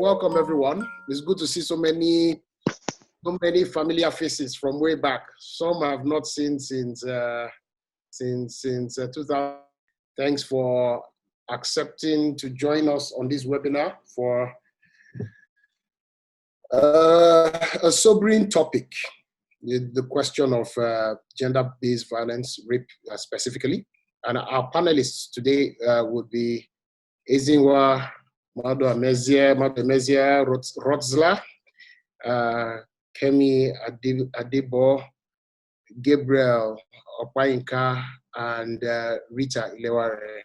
welcome everyone. It's good to see so many familiar faces from way back. Some I've not seen since 2000. Thanks for accepting to join us on this webinar for a sobering topic, the question of gender-based violence, rape specifically. And our panelists today would be Ezinwa Maduemezia Rodzla, Kemi Adebo, Gabriel Opayinka, and Rita Ileware.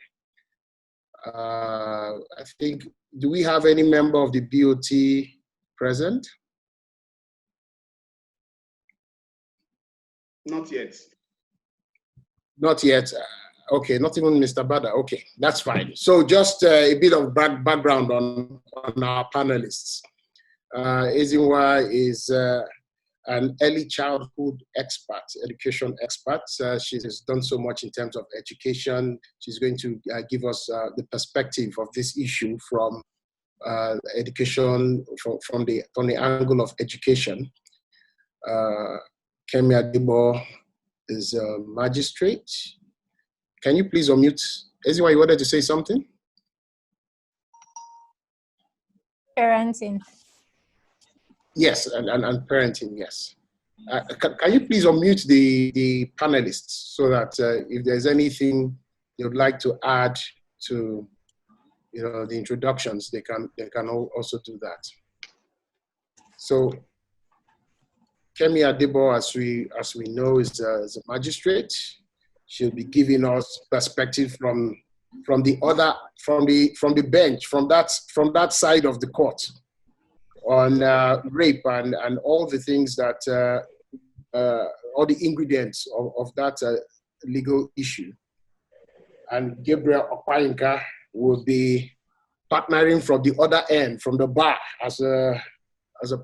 I think, do we have any member of the BOT present? Not yet. Not yet. Okay, not even Mr. Bada. Okay, that's fine. So just a bit of background on our panelists. Ezinwa is an early childhood expert, education expert. She has done so much in terms of education. She's going to give us the perspective of this issue from education, from the angle of education. Kemi Adebo is a magistrate. Can you please unmute? Ezinwa, you wanted to say something? Parenting. Yes, and parenting, yes. Can you please unmute the panelists so that if there's anything you'd like to add to the introductions, they can also do that. So Kemi Adebo, as we know, is a magistrate. She'll be giving us perspective from the bench, from that side of the court on rape and all the things that all the ingredients of that legal issue. And Gabriel Opayinka will be partnering from the other end, from the bar, as a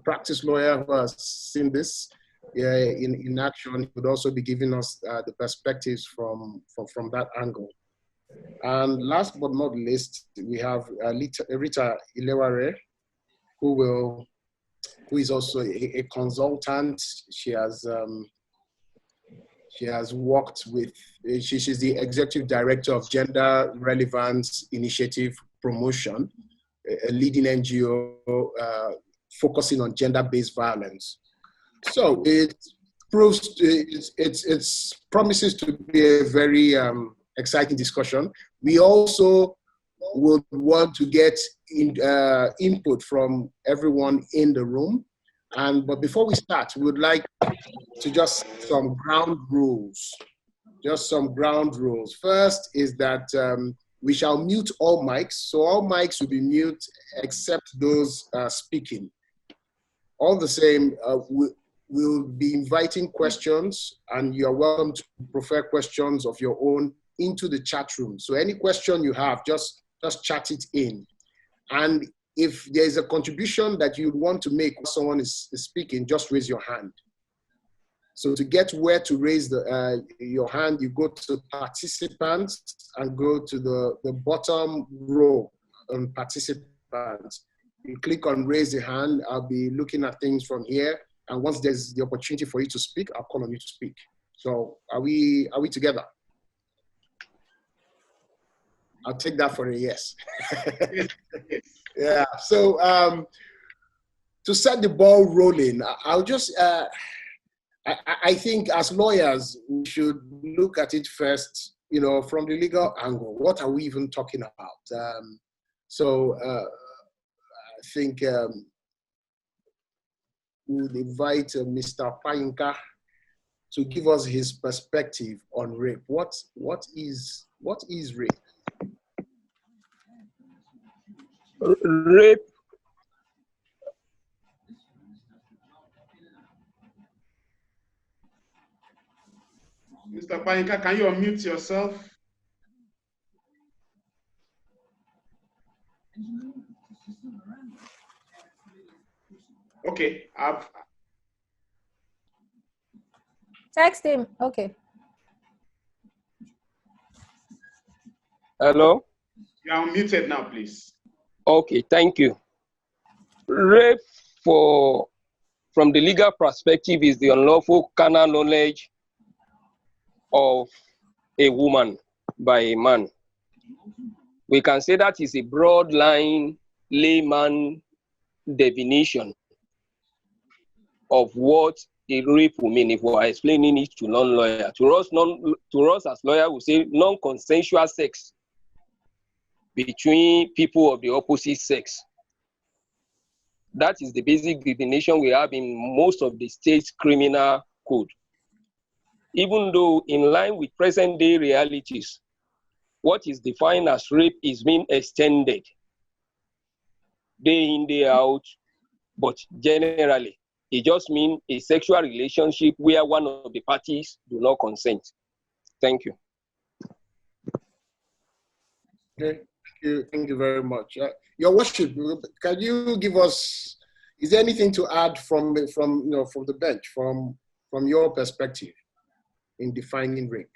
practice lawyer who has seen this in action. He would also be giving us the perspectives from that angle. And last but not least, we have Rita Ileware, who is also a consultant. She has worked with. She's the executive director of Gender Relevance Initiative Promotion, a leading NGO focusing on gender-based violence. So it promises to be a very exciting discussion. We also would want to get input from everyone in the room. But before we start, we would like to just some ground rules. Just some ground rules. First is that we shall mute all mics. So all mics will be mute except those speaking. All the same, we'll be inviting questions, and you're welcome to prefer questions of your own into the chat room. So any question you have, just chat it in. And if there's a contribution that you'd want to make when someone is speaking, just raise your hand. So to get where to raise your hand, you go to participants and go to the bottom row on participants. You click on raise the hand. I'll be looking at things from here. And once there's the opportunity for you to speak, I'll call on you to speak. So are we together? I'll take that for a yes. Yeah. So to set the ball rolling, I'll just, I think as lawyers, we should look at it first, from the legal angle. What are we even talking about? I think we'll invite Mr. Opayinka to give us his perspective on rape. What is rape? Rape. Mr. Opayinka, can you unmute yourself? Okay, Text him. Okay. Hello? You are unmuted now, please. Okay, thank you. Rape from the legal perspective is the unlawful carnal knowledge of a woman by a man. We can say that is a broad line layman definition of what a rape will mean if we are explaining it to non-lawyer. To us as lawyers, we say non-consensual sex between people of the opposite sex. That is the basic definition we have in most of the state's criminal code. Even though in line with present day realities, what is defined as rape is being extended day in, day out, but generally, it just means a sexual relationship where one of the parties do not consent. Thank you. Okay, thank you very much. Your Worship, can you give us? Is there anything to add from the bench, from your perspective in defining rape?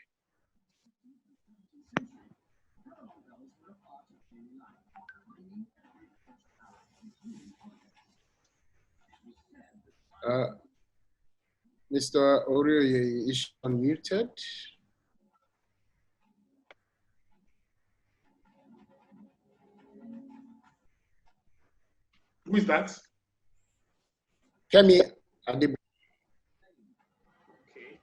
Mr. Orio is unmuted. Who is that? Kemi Adib. Okay.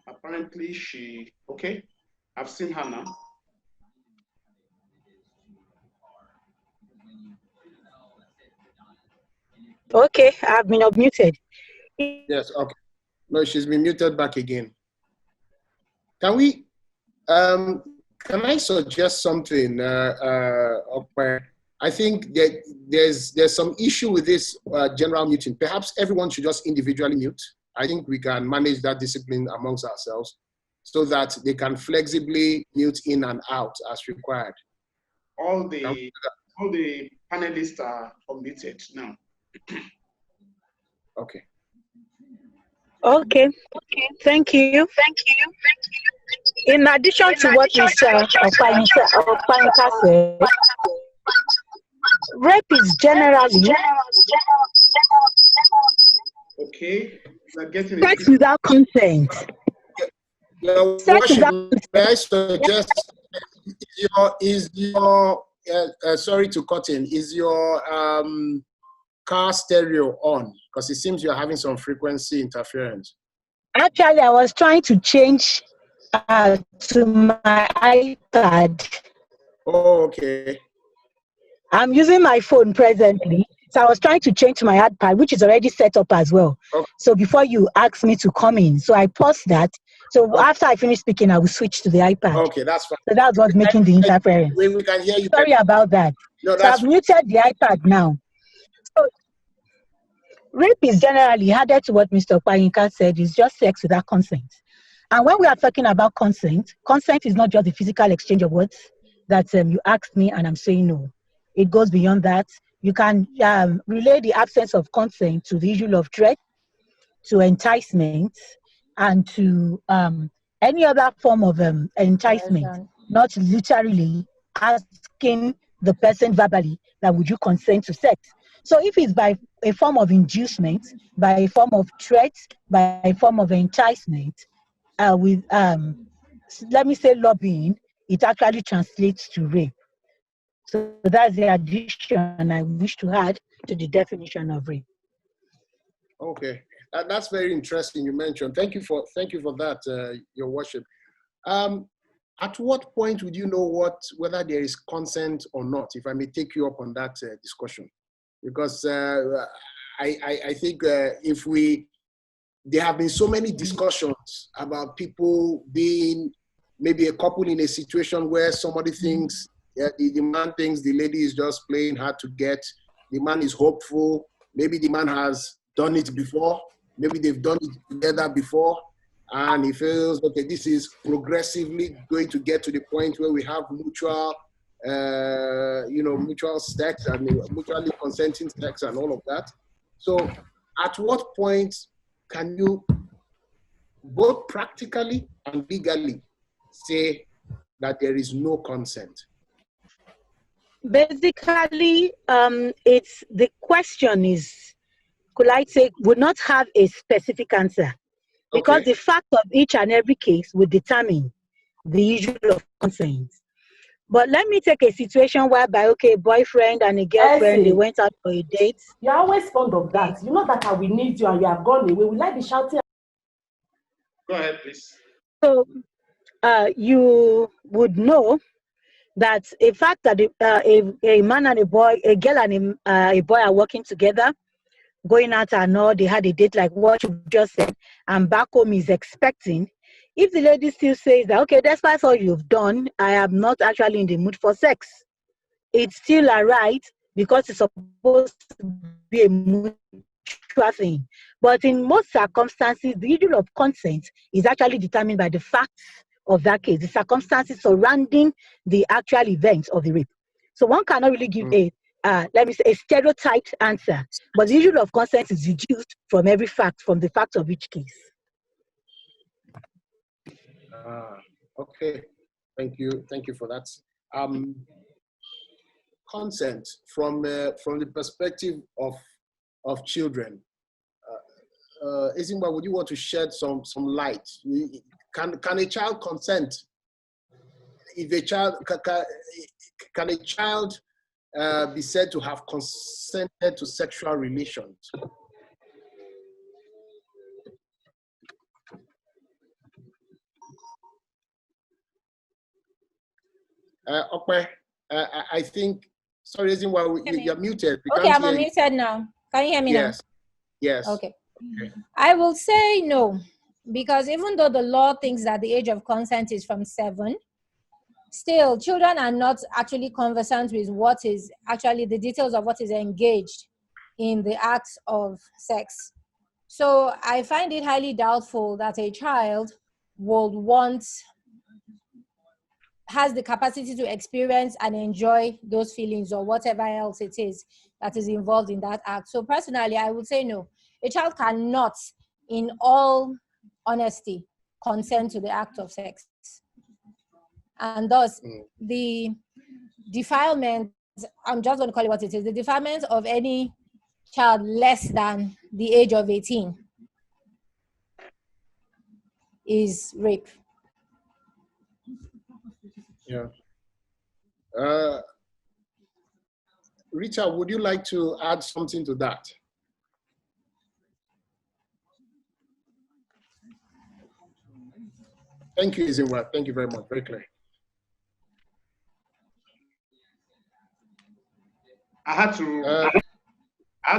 Apparently she, okay. I've seen her now. Okay, I've been unmuted. Yes, okay. No, she's been muted back again. Can we, can I suggest something, I think that there's some issue with this general muting. Perhaps everyone should just individually mute. I think we can manage that discipline amongst ourselves so that they can flexibly mute in and out as required. All the panelists are unmuted now. Okay. Okay, thank you. In addition to what Mr. Opayinka said, rape is generally Okay, we're getting sex without consent. Your Worship, may I suggest, sorry to cut in, is your car stereo on? Because it seems you're having some frequency interference. Actually, I was trying to change to my iPad. Oh, okay. I'm using my phone presently, so I was trying to change to my iPad, which is already set up as well. Okay. So before you asked me to come in, so I paused that. So Okay. after I finish speaking, I will switch to the iPad. Okay, that's fine. So that's what's making the interference. We can hear you. Sorry about that. No, So I've muted the iPad now. So rape is generally, added to what Mr. Opayinka said, is just sex without consent. And when we are talking about consent, consent is not just the physical exchange of words that you asked me and I'm saying no. It goes beyond that. You can relate the absence of consent to the issue of threat, to enticement, and to any other form of enticement, not literally asking the person verbally that would you consent to sex. So if it's by a form of inducement, by a form of threat, by a form of enticement, with let me say lobbying, it actually translates to rape. So that's the addition I wish to add to the definition of rape. Okay, that's very interesting. You mentioned. Thank you for that, Your Worship. At what point would you know whether there is consent or not? If I may take you up on that discussion, because I think there have been so many discussions about people being maybe a couple in a situation where somebody thinks the man thinks the lady is just playing hard to get. The man is hopeful. Maybe the man has done it before. Maybe they've done it together before. And he feels, okay, this is progressively going to get to the point where we have mutual sex and mutually consenting sex and all of that. So at what point can you both practically and legally say that there is no consent? Basically, it's the question is, could I say, would not have a specific answer, because Okay. the fact of each and every case would determine the issue of consent. But let me take a situation whereby, okay, boyfriend and a girlfriend, they Essie, went out for a date. you're always fond of that. You know that I will need you and you have gone away. Will I be shouting? Go ahead, please. So you would know that a fact that a man and a boy, a girl and a boy are working together, going out and all, they had a date like what you just said, and back home is expecting. If the lady still says that, okay, despite all you've done, I am not actually in the mood for sex, it's still a right, because it's supposed to be a mutual thing. But in most circumstances, the issue of consent is actually determined by the facts of that case, the circumstances surrounding the actual event of the rape. So one cannot really give let me say, a stereotyped answer. But the issue of consent is deduced from every fact, from the facts of each case. Okay, thank you for that. Consent from the perspective of children. Ezingba, would you want to shed some light? Can a child consent? If a child can a child be said to have consented to sexual relations? Okay, I think. Sorry, Ezingba, you're muted. We Okay, can't I'm hear you. unmuted now. Can you hear me Yes. now? Yes. Okay. I will say no, because even though the law thinks that the age of consent is from 7, still children are not actually conversant with what is actually the details of what is engaged in the acts of sex. So I find it highly doubtful that a child has the capacity to experience and enjoy those feelings or whatever else it is that is involved in that act. So personally, I would say no. A child cannot, in all honesty, consent to the act of sex. And thus, the defilement, I'm just going to call it what it is, the defilement of any child less than the age of 18 is rape. Yeah. Rita, would you like to add something to that? Thank you, Ezingba. Thank you very much. Very clear. I had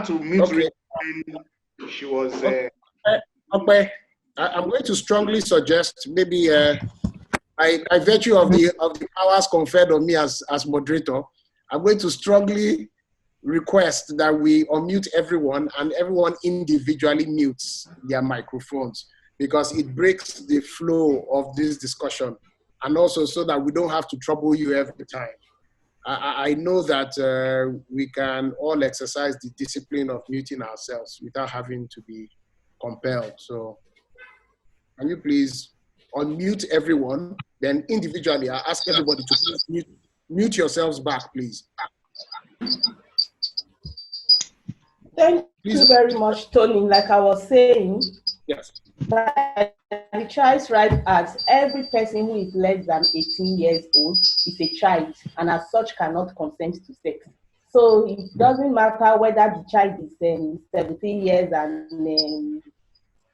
to mute Okay. Rita when she was. Okay. I'm going to strongly suggest, maybe by virtue of the powers conferred on me as moderator, I'm going to strongly request that we unmute everyone and everyone individually mutes their microphones, because it breaks the flow of this discussion, and also so that we don't have to trouble you every time. I know that we can all exercise the discipline of muting ourselves without having to be compelled. So can you please unmute everyone? Then individually, I ask everybody to please mute yourselves back, please. Thank you very much, Tony. Like I was saying, yes, by the Child's Rights Act, every person who is less than 18 years old is a child, and as such cannot consent to sex. So it doesn't matter whether the child is 17 years and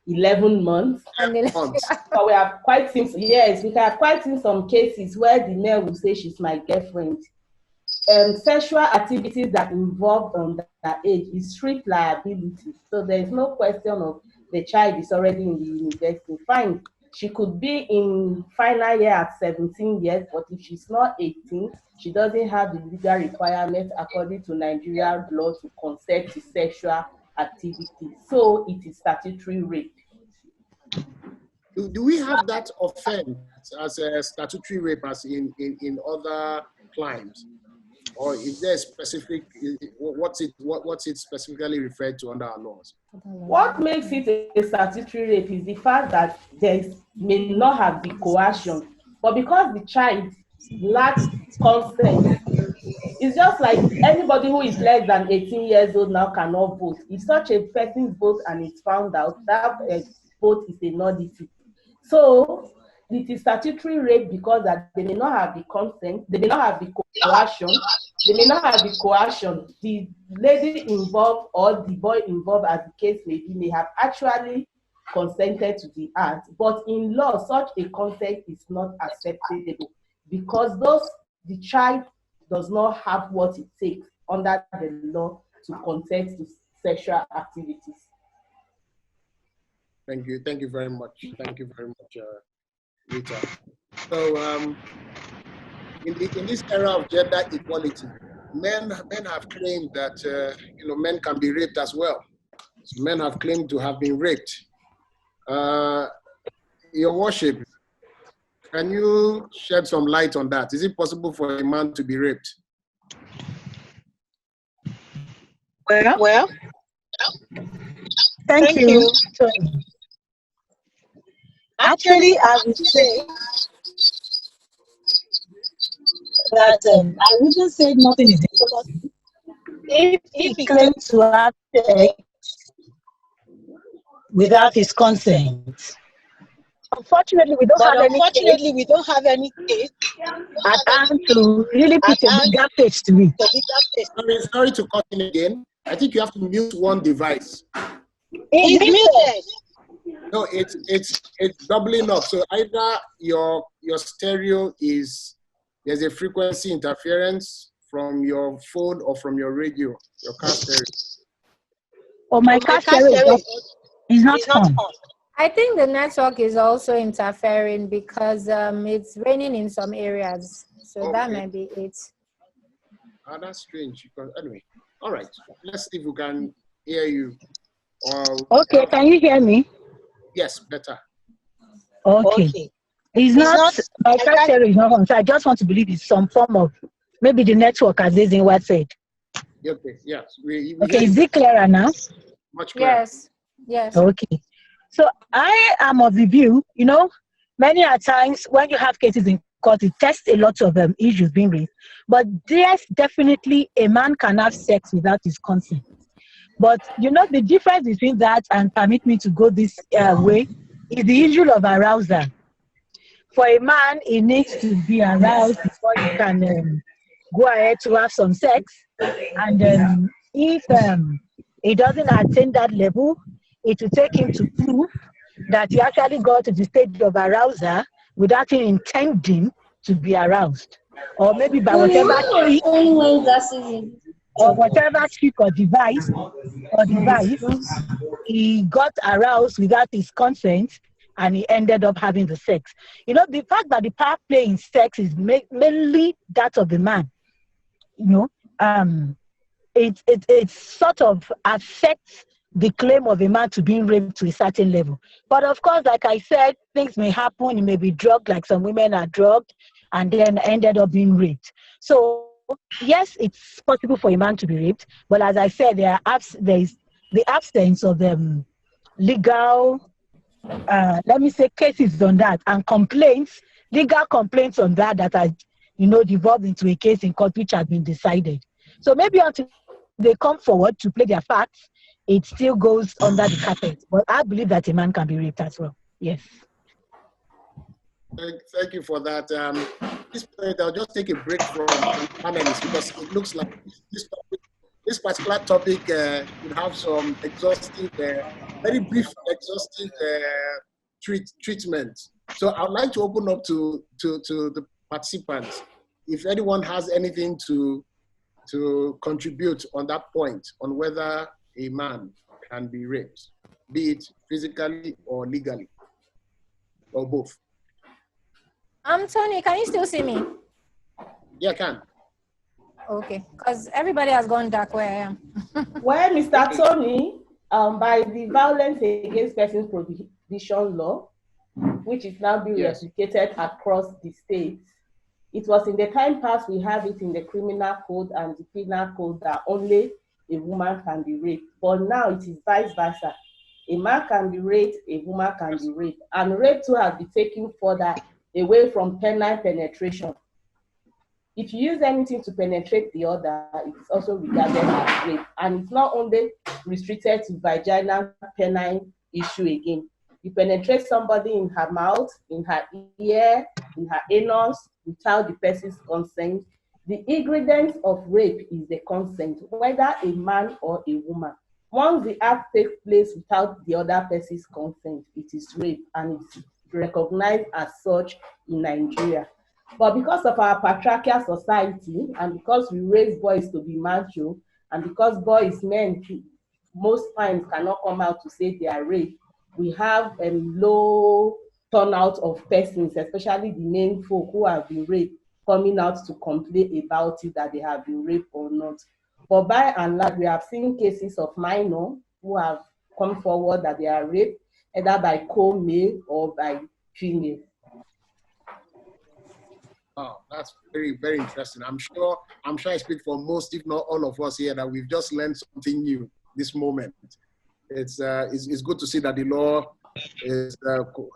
11 months. So we have quite seen, yes, we have quite seen some cases where the male will say she's my girlfriend. Sexual activities that involve that age is strict liability. So there is no question of the child is already in the university. Fine, she could be in final year at 17 years, but if she's not 18, she doesn't have the legal requirement according to Nigerian law to consent to sexual activity. So it is statutory rape. Do we have that offense as a statutory rape as in other climes? Or is there a specific, what's it specifically referred to under our laws? What makes it a statutory rape is the fact that there may not have the coercion. But because the child lacks consent, it's just like anybody who is less than 18 years old now cannot vote. If such a person votes and it's found out, that vote is a nullity. So it is statutory rape because that they may not have the consent, they may not have the coercion, they may not have the coercion. The lady involved or the boy involved, as the case may be, may have actually consented to the act, but in law, such a consent is not acceptable because the child does not have what it takes under the law to consent to sexual activities. Thank you. Thank you very much. Thank you very much, Rita. So, in this era of gender equality, men have claimed that men can be raped as well. So men have claimed to have been raped. Your worship, can you shed some light on that? Is it possible for a man to be raped? Well, thank you. Actually, I would say that I wouldn't say nothing is impossible. If he claims to have sex without his consent. Unfortunately, we don't have any case at hand to really put a bigger face to it. Sorry to cut in again. I think you have to mute one device. It's muted. No, it's doubling up. So either your stereo there's a frequency interference from your phone or from your radio, your car stereo. Oh, my car stereo is not on. I think the network is also interfering because it's raining in some areas. So okay. That might be it. Oh, that's strange. Anyway, all right. Let's see if we can hear you. Okay, can you hear me? Yes, better. Okay. It's not my car stereo is not on. So I just want to believe it's some form of maybe the network, as this in what said. Okay, yes. Okay, is it clearer now? Much clearer. Yes. Okay. So I am of the view, many a times when you have cases in court, it tests a lot of issues being raised. But yes, definitely a man can have sex without his consent. But the difference between that and permit me to go this way is the issue of arousal. For a man, he needs to be aroused before he can go ahead to have some sex. And if he doesn't attain that level, it will take him to prove that he actually got to the stage of arousal without him intending to be aroused. Or maybe by whatever trick or device, he got aroused without his consent and he ended up having the sex. The fact that the power play in sex is mainly that of the man. It sort of affects the claim of a man to being raped to a certain level. But of course, like I said, things may happen. He may be drugged, like some women are drugged, and then ended up being raped. So yes, it's possible for a man to be raped. But as I said, there is the absence of legal, cases on that, and legal complaints on that are, devolved into a case in court which has been decided. So maybe until they come forward to play their facts, it still goes under the carpet. But I believe that a man can be raped as well. Yes. Thank you for that. This point, I'll just take a break from panelists because it looks like this particular topic would have some exhaustive, very brief, exhaustive treatment. So I'd like to open up to the participants. If anyone has anything to contribute on that point, on whether a man can be raped, be it physically or legally, or both. Tony, can you still see me? Yeah, I can. Okay, because everybody has gone dark where I am. Well, Mr. Tony, by the Violence Against Persons Prohibition Law, which is now being replicated across the states, it was in the time past we have it in the criminal code and the penal code that only a woman can be raped. But now it is vice versa. A man can be raped, a woman can be raped. And rape too has been taken further away from penile penetration. If you use anything to penetrate the other, it's also regarded as rape. And it's not only restricted to vaginal penile issue again. You penetrate somebody in her mouth, in her ear, in her anus, without the person's consent. The ingredient of rape is the consent, whether a man or a woman. Once the act takes place without the other person's consent, it is rape, and it's recognized as such in Nigeria. But because of our patriarchal society, and because we raise boys to be macho, and because men most times cannot come out to say they are raped, we have a low turnout of persons, especially the main folk who have been raped, coming out to complain about it, that they have been raped or not. But by and large, we have seen cases of minors who have come forward that they are raped, either by co-male or by female. Oh, that's very, very interesting. I'm sure I speak for most, if not all of us here, that we've just learned something new this moment. It's good to see that the law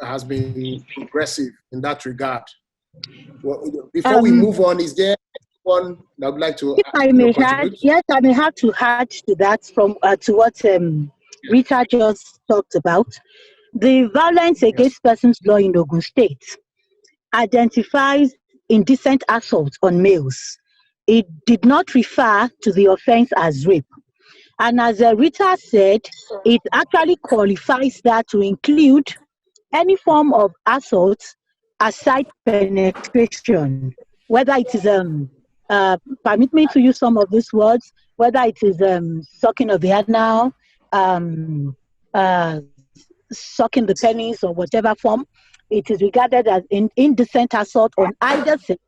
has been progressive in that regard. Well, before we move on, is there anyone that would like to? If I may add, yes, I may have to add to that from to what Rita just talked about. The Violence Against Persons law in Ogun State identifies indecent assault on males. It did not refer to the offense as rape. And as Rita said, it actually qualifies that to include any form of assault aside penetration, whether it is, permit me to use some of these words, whether it is sucking of the anal, sucking the penis, or whatever form, it is regarded as indecent assault on either sex,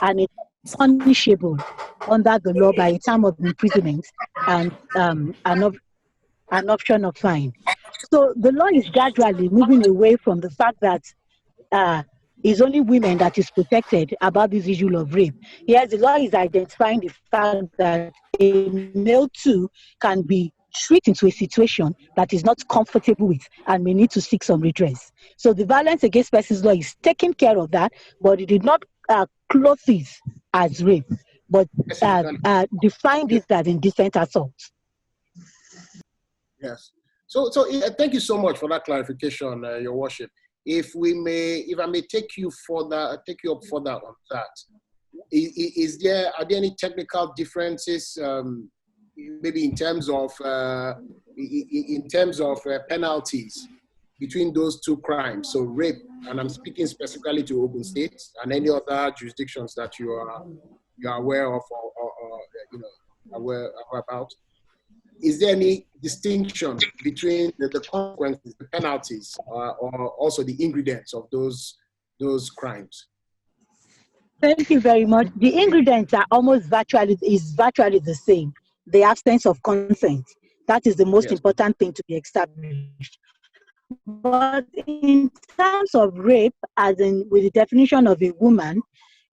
and it's punishable under the law by a term of imprisonment and an option of fine. So the law is gradually moving away from the fact that it's only women that is protected about this issue of rape. Yes, the law is identifying the fact that a male too can be tricked into a situation that is not comfortable with and may need to seek some redress. So the Violence Against Persons law is taking care of that, but it did not clothe it as rape, but defined it as indecent assault. Yes. So thank you so much for that clarification, Your Worship. If I may take you up further on that, are there any technical differences, maybe in terms of penalties between those two crimes? So rape, and I'm speaking specifically to Ogun State and any other jurisdictions that you are aware of or aware about. Is there any distinction between the consequences, the penalties, or also the ingredients of those crimes? Thank you very much. The ingredients are virtually the same. The absence of consent. That is the most important thing to be established. But in terms of rape, as in with the definition of a woman,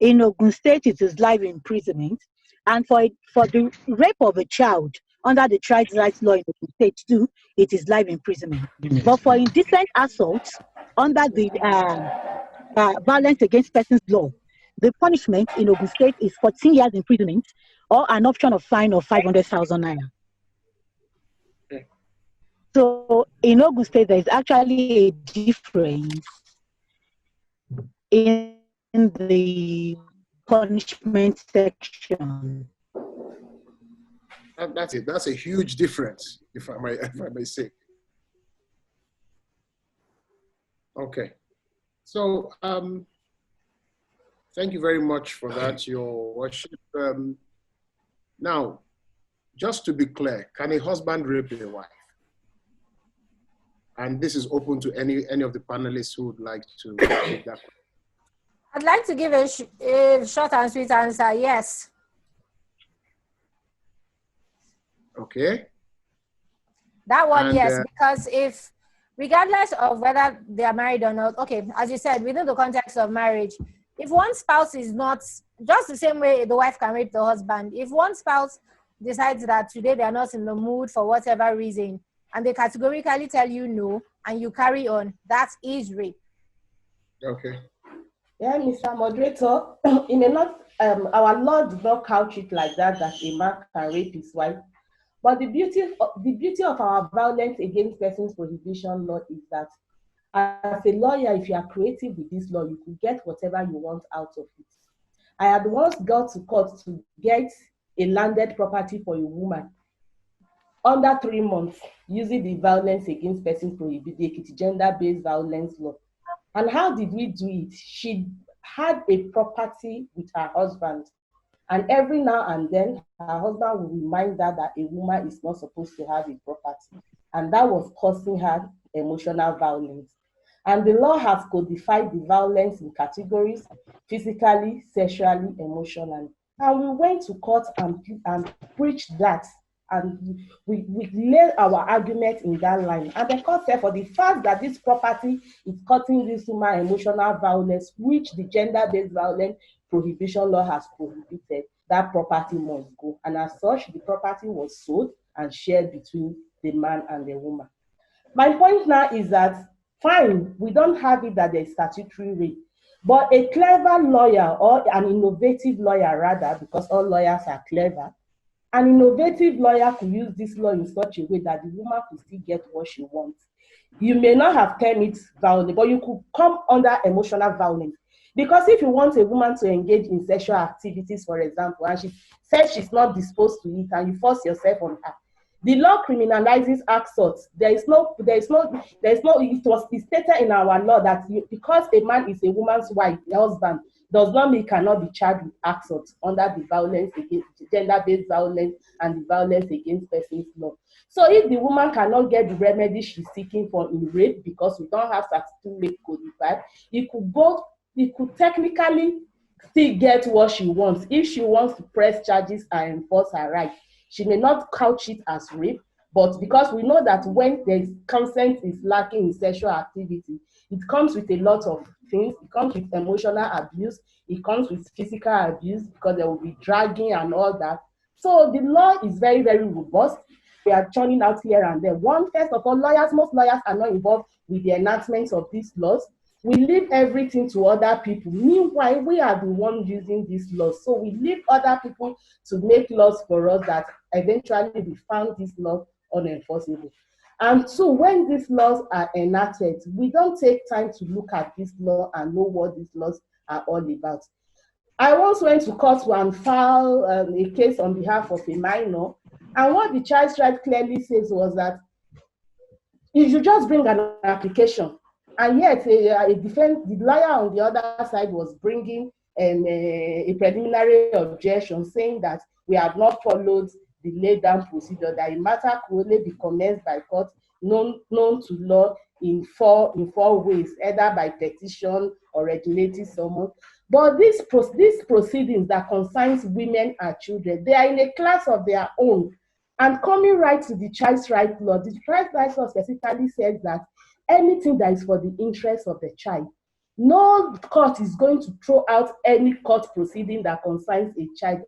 in Ogun State it is life imprisonment, and for the rape of a child under the Child Rights Law in Ogun State too, it is life imprisonment. But for indecent assault under the Violence Against Persons Law, the punishment in Ogun State is 14 years imprisonment or an option of fine of 500,000 naira. So in Ogun State, there is actually a difference in the punishment section. That's it. That's a huge difference, if I may say. Okay. So thank you very much for that, Your Worship. Now, just to be clear, can a husband rape a wife? And this is open to any of the panelists who would like to take that. I'd like to give a short and sweet answer, yes. Okay. That one, yes, because if, regardless of whether they are married or not, okay, as you said, within the context of marriage, if one spouse is not, just the same way the wife can rape the husband, if one spouse decides that today they are not in the mood for whatever reason, and they categorically tell you no, and you carry on, that is rape. Okay. Yeah, Mr. Moderator, it may not, our law does not couch it like that, that a man can rape his wife. But the beauty of our violence against persons prohibition law is that as a lawyer, if you are creative with this law, you could get whatever you want out of it. I had once got to court to get a landed property for a woman under 3 months using the violence against persons prohibition, the gender-based violence law. And how did we do it? She had a property with her husband. And every now and then, her husband would remind her that a woman is not supposed to have a property. And that was causing her emotional violence. And the law has codified the violence in categories: physically, sexually, emotionally. And we went to court and preached that. And we laid our argument in that line. And the court said, for the fact that this property is causing this woman emotional violence, which the gender-based violence prohibition law has prohibited, that property must go. And as such, the property was sold and shared between the man and the woman. My point now is that, fine, we don't have it that there's statutory rape, but a clever lawyer, or an innovative lawyer rather, because all lawyers are clever, an innovative lawyer could use this law in such a way that the woman could still get what she wants. You may not have termed it violence, but you could come under emotional violence. Because if you want a woman to engage in sexual activities, for example, and she says she's not disposed to it, and you force yourself on her, the law criminalizes assault. It was stated in our law that because a man is a woman's wife, husband, does not mean he cannot be charged with assault under the violence against gender-based violence and the violence against persons law. So if the woman cannot get the remedy she's seeking for in rape, because we don't have statutory rape codified, it could technically still get what she wants. If she wants to press charges and enforce her right, she may not couch it as rape, but because we know that when the consent is lacking in sexual activity, it comes with a lot of things. It comes with emotional abuse. It comes with physical abuse, because there will be dragging and all that. So the law is very, very robust. We are churning out here and there. First of all, most lawyers are not involved with the enactment of these laws. We leave everything to other people. Meanwhile, we are the ones using these laws. So we leave other people to make laws for us that eventually we found this law unenforceable. And so when these laws are enacted, we don't take time to look at this law and know what these laws are all about. I once went to court and filed a case on behalf of a minor. And what the child's right clearly says was that if you just bring an application, and yet the lawyer on the other side was bringing a preliminary objection saying that we have not followed the laid down procedure, that a matter could only be commenced by court known to law in four ways, either by petition or regulating summons. But these proceedings that concerns women and children, they are in a class of their own. And coming right to the child's right law, the child's right law specifically says that anything that is for the interest of the child, no court is going to throw out any court proceeding that concerns a child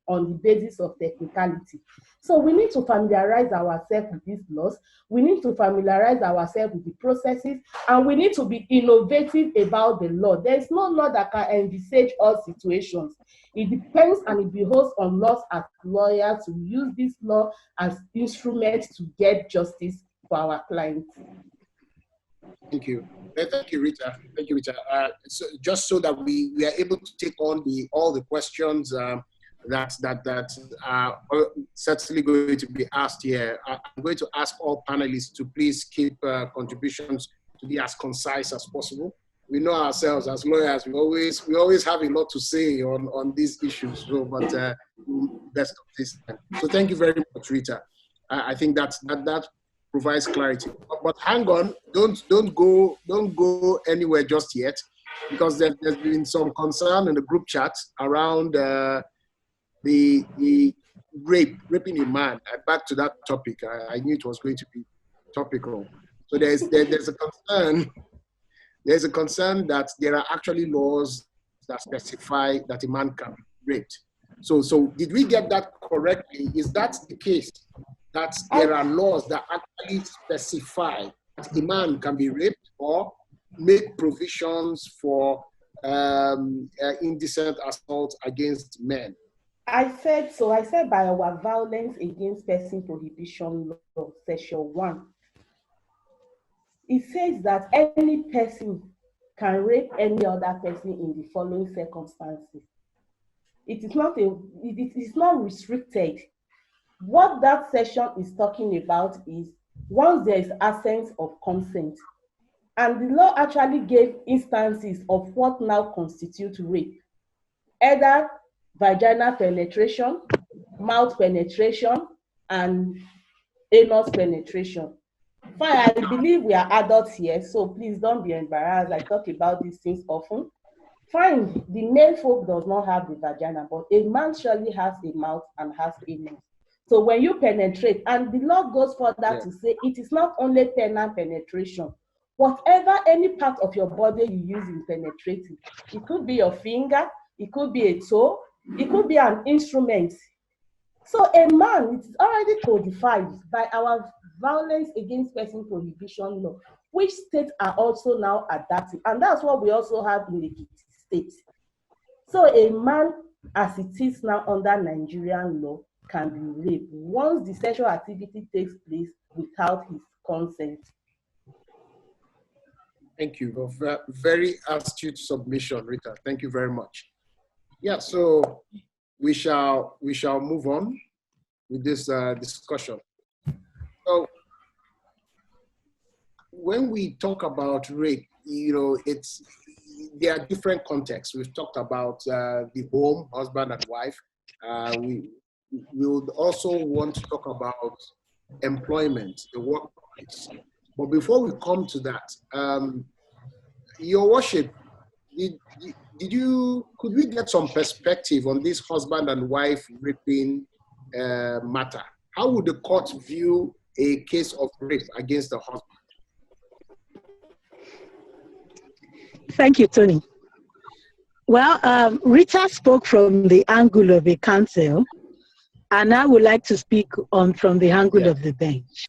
on the basis of technicality. So we need to familiarize ourselves with these laws. We need to familiarize ourselves with the processes, and we need to be innovative about the law. There is no law that can envisage all situations. It depends and it behoves on us as lawyers to use this law as instruments to get justice for our clients. Thank you. Thank you, Rita. Thank you, Rita. So just so that we are able to take on all the questions that are certainly going to be asked here, I'm going to ask all panelists to please keep contributions to be as concise as possible. We know ourselves as lawyers, we always have a lot to say on these issues. So, but best of this time. So thank you very much, Rita. I think that provides clarity. But hang on, don't go anywhere just yet, because there's been some concern in the group chat around the raping a man. Back to that topic. I knew it was going to be topical. So there's a concern. There's a concern that there are actually laws that specify that a man can be raped. So did we get that correctly? Is that the case? That there are laws that actually specify that a man can be raped or make provisions for indecent assault against men? I said by our violence against person prohibition law, section 1. It says that any person can rape any other person in the following circumstances. It is not restricted. What that section is talking about is once there is absence of consent. And the law actually gave instances of what now constitutes rape. Either vaginal penetration, mouth penetration, and anus penetration. Fine, I believe we are adults here, so please don't be embarrassed. I talk about these things often. Fine, the male folk does not have the vagina, but a man surely has a mouth and has anus. So when you penetrate, and the law goes further to say it is not only penile penetration, whatever any part of your body you use in penetrating, it could be your finger, it could be a toe, it could be an instrument. So a man, it's already codified by our violence against person prohibition law, which states are also now adapting. And that's what we also have in the states. So a man, as it is now under Nigerian law, can be raped once the sexual activity takes place without his consent. Thank you. Very astute submission, Rita. Thank you very much. Yeah, so we shall move on with this discussion. So when we talk about rape, there are different contexts. We've talked about the home, husband and wife. We would also want to talk about employment, the workplace. But before we come to that, Your Worship, could we get some perspective on this husband and wife raping matter? How would the court view a case of rape against the husband? Thank you, Tony. Well, Rita spoke from the angle of a counsel, and I would like to speak from the angle of the bench.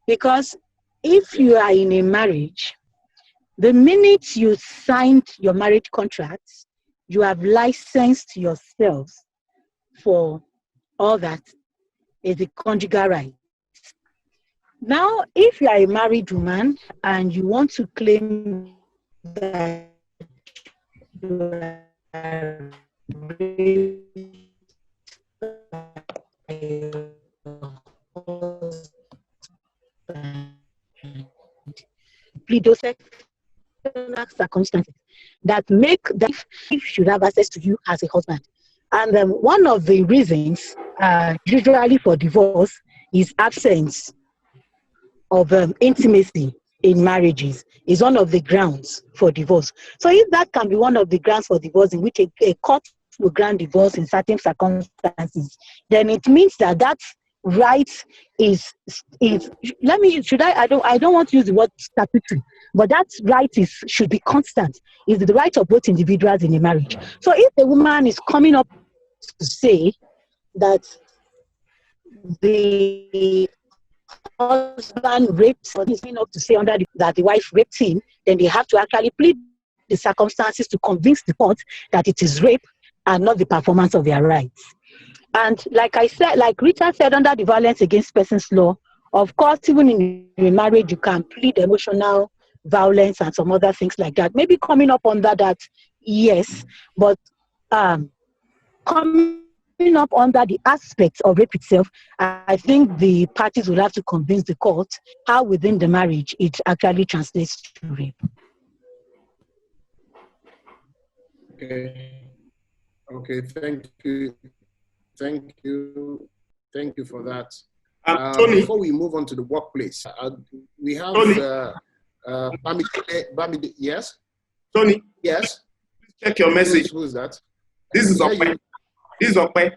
Because if you are in a marriage, the minute you signed your marriage contracts, you have licensed yourselves for all that is the conjugal right. Now, if you are a married woman and you want to claim that you are plead those circumstances that make that if should have access to you as a husband. And one of the reasons usually for divorce is absence of intimacy in marriages is one of the grounds for divorce. So if that can be one of the grounds for divorce in which a court will grant divorce in certain circumstances, then it means that that right I don't want to use the word statutory, but that right should be constant. Is the right of both individuals in a marriage. So if the woman is coming up to say that the husband raped, or he's coming up to say that the wife raped him, then they have to actually plead the circumstances to convince the court that it is rape and not the performance of their rights. And like I said, like Rita said, under the violence against persons law, of course, even in a marriage, you can plead emotional violence and some other things like that. Maybe coming up under that, yes, but coming up under the aspects of rape itself, I think the parties will have to convince the court how within the marriage it actually translates to rape. Okay, thank you. Thank you for that. Tony, before we move on to the workplace, we have Bamidele, yes? Tony, yes? Check your message. Who's that? This is Okpe. This is Okpe.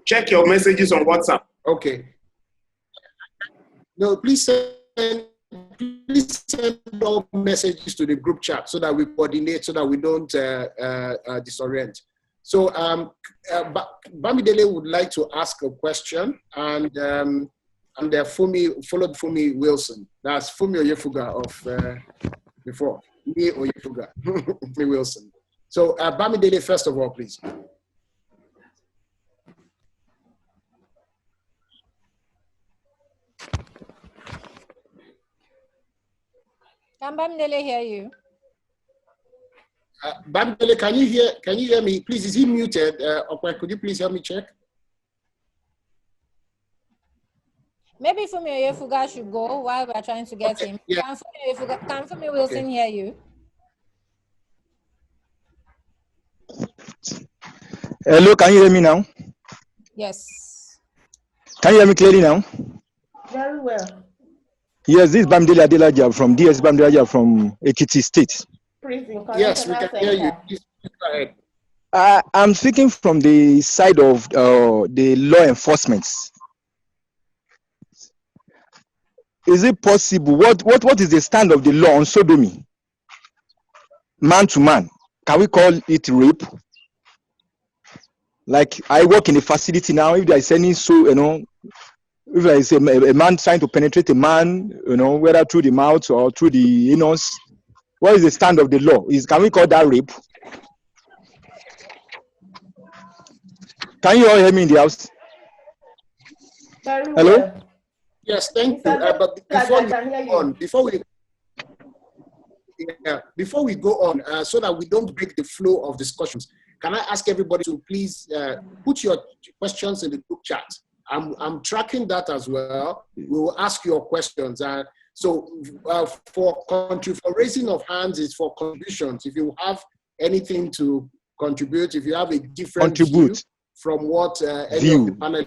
Check your messages on WhatsApp. Okay. No, please send all messages to the group chat so that we coordinate, so that we don't disorient. So Bamidele would like to ask a question, and followed Fumi Wilson. That's Fumi Oyefuga of before. Me Oyefuga, me Wilson. So Bamidele, first of all, please. Can Bamidele hear you? Bamidele, can you hear me? Please, is he muted? Could you please help me check? Maybe Fumi Oyefuga should go while we're trying to get him. Yeah. Can Fumi Wilson hear you? Hello, can you hear me now? Yes. Can you hear me clearly now? Very well. Yes, this is Bamidele Adelaja from DS Bamidele from Ekiti State. Prison Yes, we Correctional can hear you. Center. Please go ahead. I'm speaking from the side of the law enforcement. Is it possible? What is the stand of the law on sodomy? Man to man. Can we call it rape? Like I work in a facility now. If there is any if there is a man trying to penetrate a man, whether through the mouth or through the anus, what is the stand of the law? Can we call that rape? Can you all hear me in the house? Very Hello? well. Yes, thank you. But before we go on, so that we don't break the flow of discussions, can I ask everybody to please put your questions in the group chat? I'm tracking that as well. We will ask your questions. For raising of hands is for contributions. If you have anything to contribute, if you have a different view from what any of the panel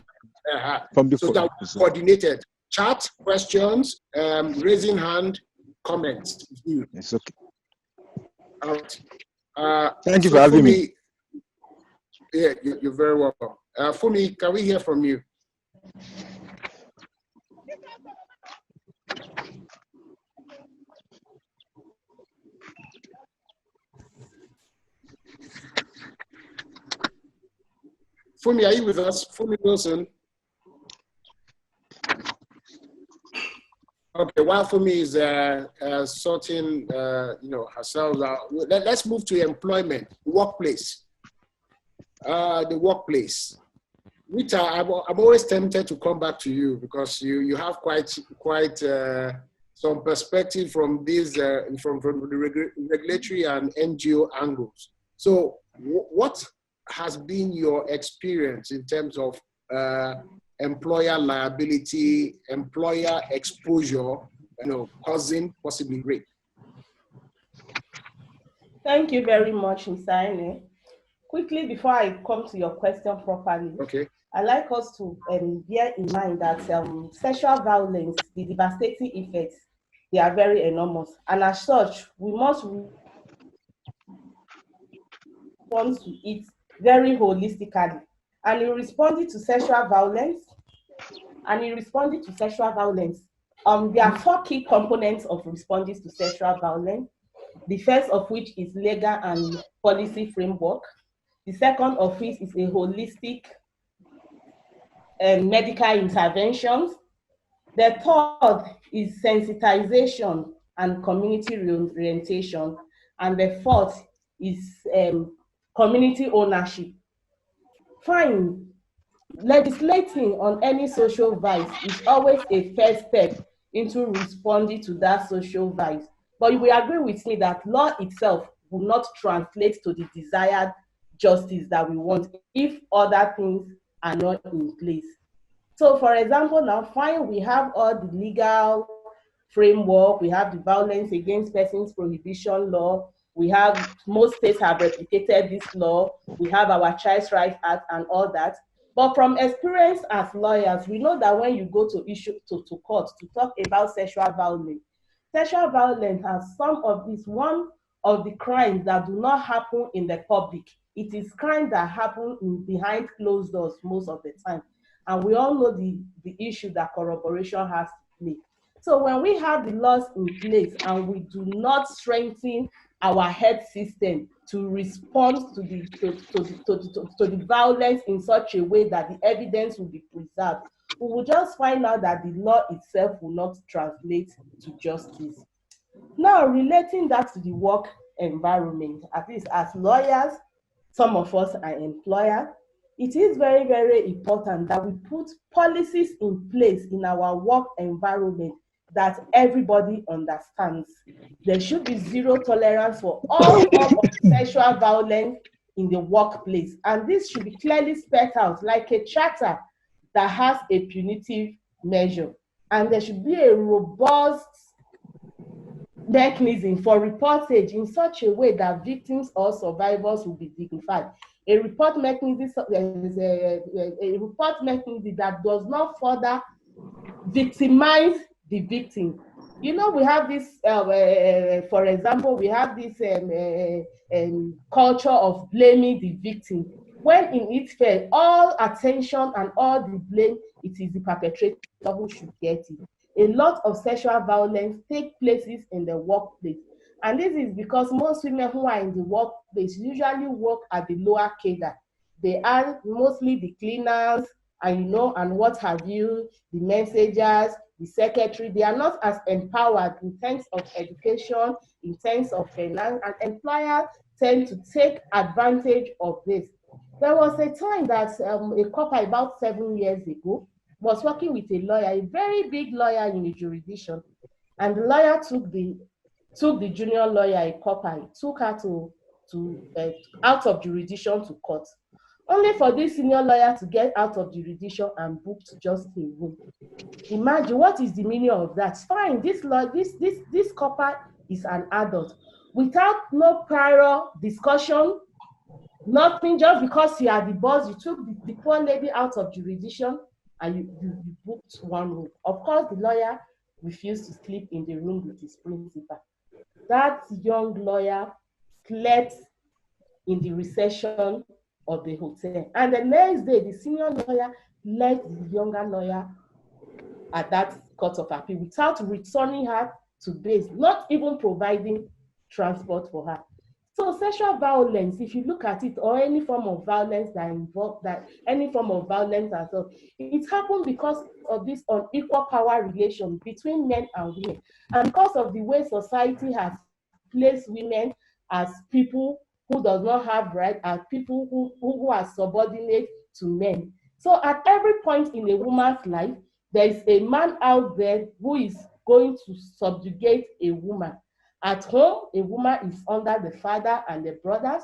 have, so that we coordinated. Chat, questions, raising hand, comments. It's okay. All right. Thank you for having me. Yeah, you're very welcome. Fumi, can we hear from you? Fumi, are you with us? Fumi Wilson. Okay, while Fumi is sorting, herself out, let's move to employment, workplace. The workplace. Rita, I'm always tempted to come back to you because you have quite some perspective from these from the regulatory and NGO angles. So, what has been your experience in terms of employer liability, employer exposure, causing possibly rape? Thank you very much, Mr. Quickly, before I come to your question properly, okay, I'd like us to bear in mind that sexual violence, the devastating effects, they are very enormous. And as such, we must respond to it very holistically. And in responding to sexual violence, there are 4 key components of responding to sexual violence. The first of which is legal and policy framework. The second of which is a holistic medical interventions. The third is sensitization and community orientation. And the fourth is community ownership. Fine. Legislating on any social vice is always a first step into responding to that social vice. But you will agree with me that law itself will not translate to the desired justice that we want if other things are not in place. So for example, now fine, we have all the legal framework, we have the Violence Against Persons Prohibition Law, we have, most states have replicated this law, we have our Child Rights Act and all that. But from experience as lawyers, we know that when you go to court to talk about sexual violence has one of the crimes that do not happen in the public. It is crimes that happen behind closed doors most of the time. And we all know the issue that corroboration has to play. So when we have the laws in place and we do not strengthen our health system to respond to the violence in such a way that the evidence will be preserved, we will just find out that the law itself will not translate to justice. Now, relating that to the work environment, at least as lawyers, some of us are employers, it is very, very important that we put policies in place in our work environment that everybody understands. There should be zero tolerance for all forms of sexual violence in the workplace. And this should be clearly spelled out like a charter that has a punitive measure. And there should be a robust mechanism for reportage in such a way that victims or survivors will be dignified. A report mechanism, a report mechanism that does not further victimize the victim. You know, we have this, for example, we have this culture of blaming the victim, when in its fair, all attention and all the blame, it is the perpetrator who should get it. A lot of sexual violence take places in the workplace. And this is because most women who are in the workplace usually work at the lower cadre. They are mostly the cleaners, and and what have you, the messengers, the secretary. They are not as empowered in terms of education, in terms of finance, and employers tend to take advantage of this. There was a time that a couple about 7 years ago was working with a lawyer, a very big lawyer in the jurisdiction, and the lawyer took the junior lawyer, a couple, took her to out of jurisdiction to court, only for this senior lawyer to get out of jurisdiction and booked just a room. Imagine what is the meaning of that. Fine, this couple is an adult, without no prior discussion, nothing, just because you are the boss, you took the poor lady out of jurisdiction and you booked one room. Of course, the lawyer refused to sleep in the room with his principal. That young lawyer slept in the reception of the hotel. And the next day, the senior lawyer left the younger lawyer at that court of appeal without returning her to base, not even providing transport for her. So sexual violence, if you look at it, or any form of violence that involves that, any form of violence as well, it happened because of this unequal power relation between men and women, and because of the way society has placed women as people who does not have rights, as people who are subordinate to men. So at every point in a woman's life, there is a man out there who is going to subjugate a woman. At home, a woman is under the father and the brothers.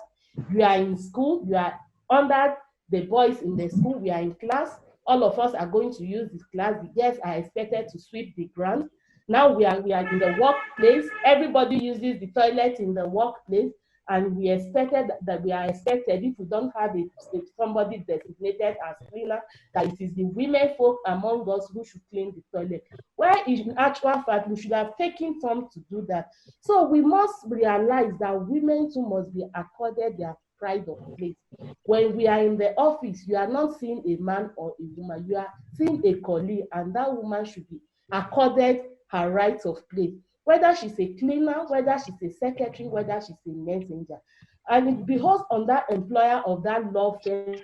You are in school, you are under the boys in the school, we are in class. All of us are going to use this class. The girls are expected to sweep the ground. Now we are in the workplace. Everybody uses the toilet in the workplace, and we are expected, if we don't have somebody designated as cleaner, that it is the women folk among us who should clean the toilet. Where in actual fact, we should have taken time to do that. So we must realize that women too must be accorded their pride of place. When we are in the office, you are not seeing a man or a woman, you are seeing a colleague, and that woman should be accorded her rights of place, whether she's a cleaner, whether she's a secretary, whether she's a messenger. And it behoves on that employer of that law firm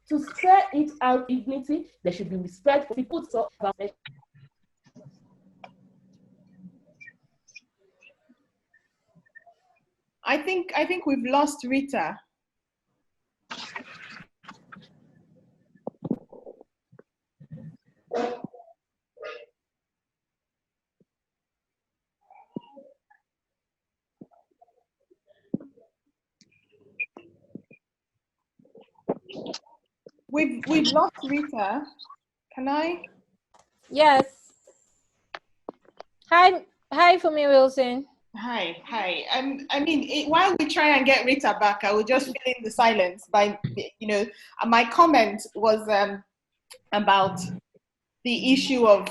to spare it out dignity. There should be respect for people. So I think we've lost Rita. We've lost Rita. Can I? Yes. Hi, Fumi Wilson. Hi. I mean, while we try and get Rita back, I will just fill in the silence by, my comment was about the issue of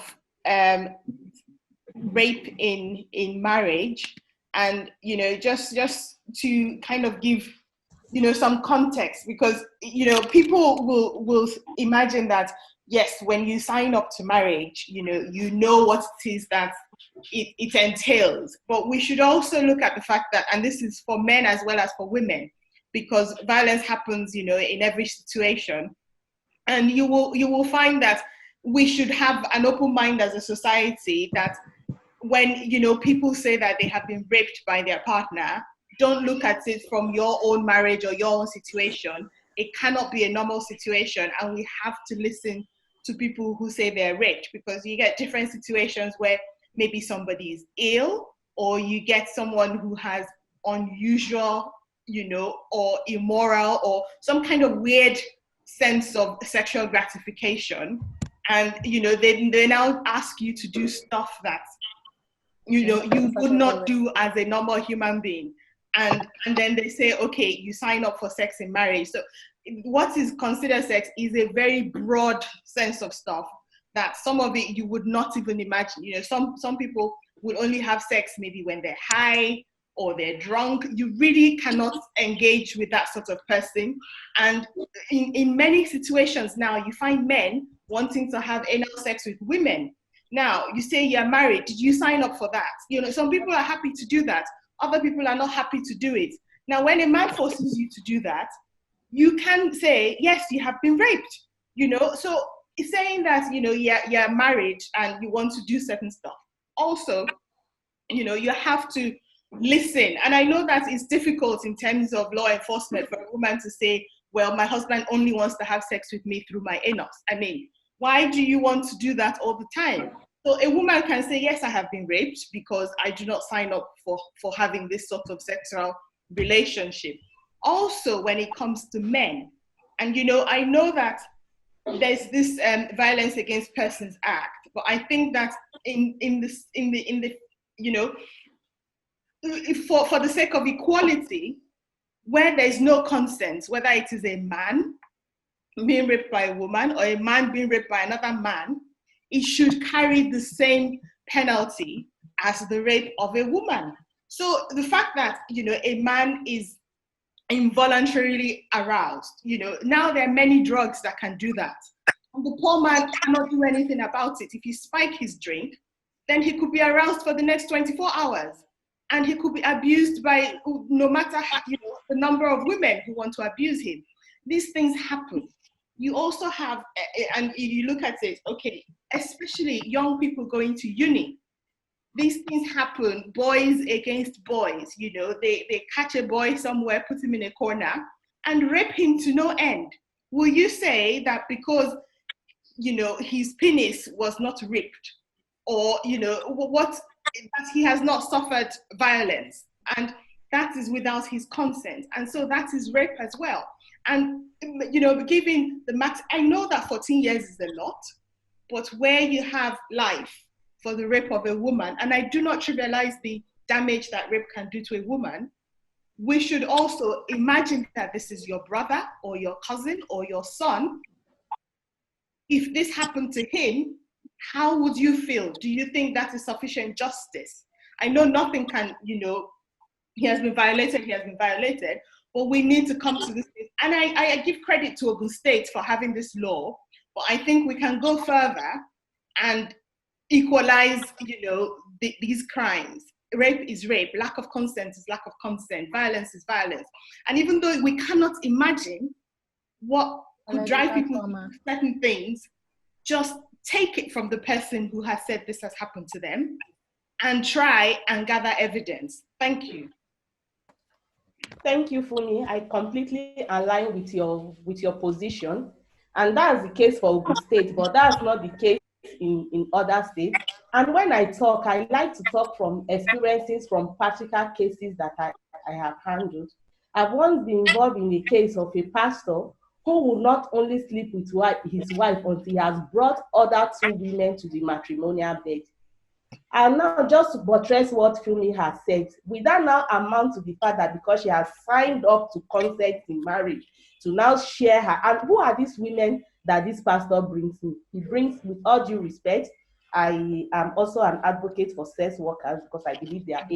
rape in marriage, And, you know, just to kind of give, you know, some context, because, you know, people will imagine that, yes, when you sign up to marriage, you know what it is that it entails. But we should also look at the fact that, and this is for men as well as for women, because violence happens, you know, in every situation. And you will find that we should have an open mind as a society, that when, you know, people say that they have been raped by their partner, don't look at it from your own marriage or your own situation. It cannot be a normal situation, and we have to listen to people who say they're raped, because you get different situations where maybe somebody is ill, or you get someone who has unusual, you know, or immoral, or some kind of weird sense of sexual gratification, and, you know, they now ask you to do stuff that, you know, you would not do as a normal human being. And then they say, okay, you sign up for sex in marriage. So what is considered sex is a very broad sense of stuff, that some of it you would not even imagine. You know, some people would only have sex maybe when they're high or they're drunk. You really cannot engage with that sort of person. And in many situations now, you find men wanting to have anal sex with women. Now, you say you're married, did you sign up for that? You know, some people are happy to do that. Other people are not happy to do it. Now, when a man forces you to do that, you can say, yes, you have been raped, you know? So it's saying that, you know, you're married and you want to do certain stuff. Also, you know, you have to listen. And I know that it's difficult in terms of law enforcement for a woman to say, well, my husband only wants to have sex with me through my anus. I mean, why do you want to do that all the time? So a woman can say, yes, I have been raped because I do not sign up for having this sort of sexual relationship. Also, when it comes to men, and, you know, I know that there's this Violence Against Persons Act, but I think that in the you know, for the sake of equality, where there's no consent, whether it is a man being raped by a woman or a man being raped by another man, it should carry the same penalty as the rape of a woman. So the fact that, you know, a man is involuntarily aroused, you know, now there are many drugs that can do that. And the poor man cannot do anything about it. If you spike his drink, then he could be aroused for the next 24 hours. And he could be abused by, no matter how, you know, the number of women who want to abuse him. These things happen. You also have, and you look at it, okay, especially young people going to uni, these things happen, boys against boys, you know, they catch a boy somewhere, put him in a corner, and rape him to no end. Will you say that because, you know, his penis was not ripped, or, you know, that he has not suffered violence, and that is without his consent, and so that is rape as well? And, you know, given the max, I know that 14 years is a lot, but where you have life for the rape of a woman, and I do not trivialize the damage that rape can do to a woman, we should also imagine that this is your brother or your cousin or your son. If this happened to him, how would you feel? Do you think that is sufficient justice? I know nothing can, you know, he has been violated, but we need to come to this. And I give credit to Ogun State for having this law, but I think we can go further and equalize, you know, these crimes. Rape is rape, lack of consent is lack of consent, violence is violence. And even though we cannot imagine what could drive people to do certain things, just take it from the person who has said this has happened to them and try and gather evidence. Thank you. Thank you, Fumi. I completely align with your position. And that's the case for Ogun State, but that's not the case in other states. And when I talk, I like to talk from experiences from practical cases that I have handled. I've once been involved in a case of a pastor who will not only sleep with his wife until he has brought other two women to the matrimonial bed. And now, just to buttress what Fumi has said, will that now amount to the fact that because she has signed up to consent in marriage, to now share her? And who are these women that this pastor brings in? He brings, with all due respect, I am also an advocate for sex workers because I believe they are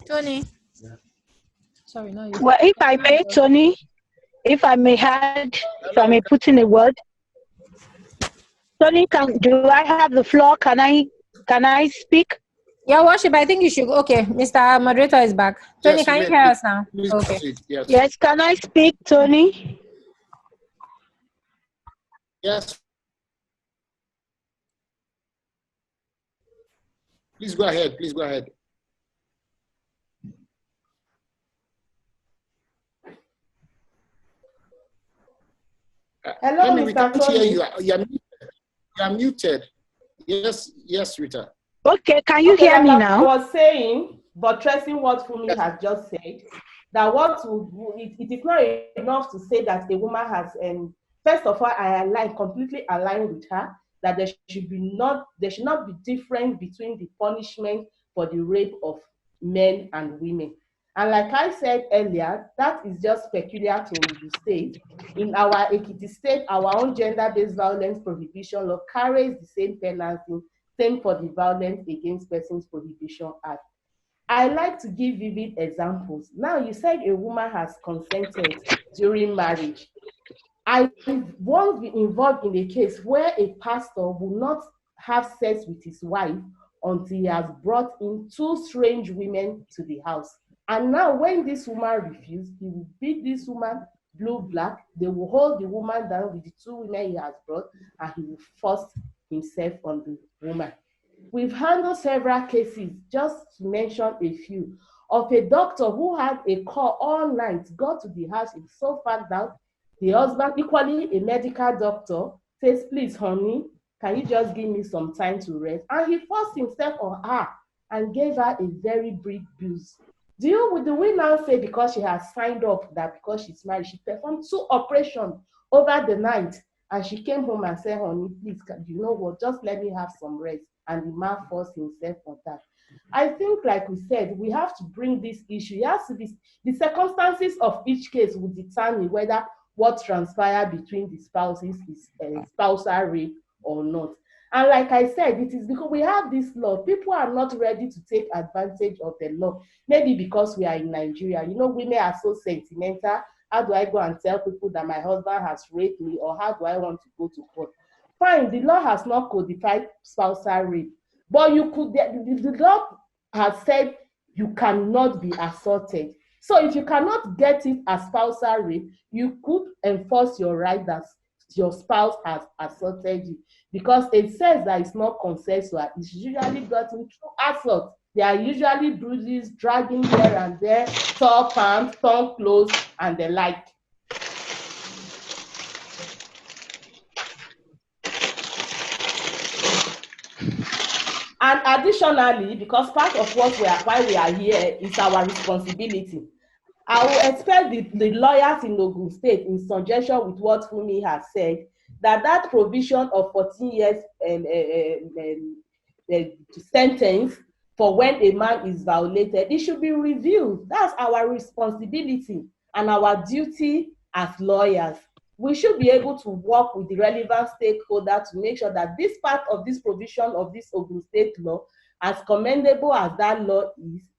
Tony. Sorry, no. Well, if I may, Tony, if I may add, if I may put in a word, Tony, do I have the floor? Can I speak? Your worship, I think you should. Okay, Mr. Moderator is back. Tony, Yes, can you hear us now? Please Okay. proceed. Yes. Yes, can I speak, Tony? Yes. Please go ahead. Please go ahead. Hello, Honey, we Mr. can't hear Tony. you. You are muted. Yes, Rita. Okay, can you hear like me I now? was saying, buttressing what Fumi has just said, that it is not enough to say that a woman has, first of all, completely aligned with her, that there should not be difference between the punishment for the rape of men and women. And like I said earlier, that is just peculiar to the state. In our Ekiti state, our own gender-based violence prohibition law carries the same penalty, same for the Violence Against Persons Prohibition Act. I like to give vivid examples. Now, you said a woman has consented during marriage. I won't be involved in a case where a pastor will not have sex with his wife until he has brought in 2 strange women to the house. And now when this woman refuses, he will beat this woman blue, black. They will hold the woman down with the 2 women he has brought, and he will force himself on the woman. We've handled several cases, just to mention a few, of a doctor who had a call all night, got to the house, he was so fagged out. The husband, equally a medical doctor, says, please, honey, can you just give me some time to rest? And he forced himself on her and gave her a very brief bruise. Do we now say because she has signed up that because she's married, she performed 2 operations over the night, and she came home and said, honey, please, you know what, just let me have some rest. And the man forced himself on that. I think, like we said, we have to bring this issue. It has to be, the circumstances of each case will determine whether what transpired between the spouses is spousal rape or not. And like I said, it is because we have this law. People are not ready to take advantage of the law. Maybe because we are in Nigeria. You know, women are so sentimental. How do I go and tell people that my husband has raped me, or how do I want to go to court? Fine, the law has not codified spousal rape, but you could. The law has said you cannot be assaulted. So if you cannot get it as spousal rape, you could enforce your right that your spouse has assaulted you, because it says that it's not consensual. It's usually gotten through assault. There are usually bruises, dragging here and there, tore pants, torn clothes, and the like. And additionally, because part of why we are here is our responsibility, I will expect the lawyers in Ogun State, in conjunction with what Fumi has said, that provision of 14 years sentence for when a man is violated, it should be reviewed. That's our responsibility and our duty as lawyers. We should be able to work with the relevant stakeholder to make sure that this part of this provision of this Ogun State law, as commendable as that law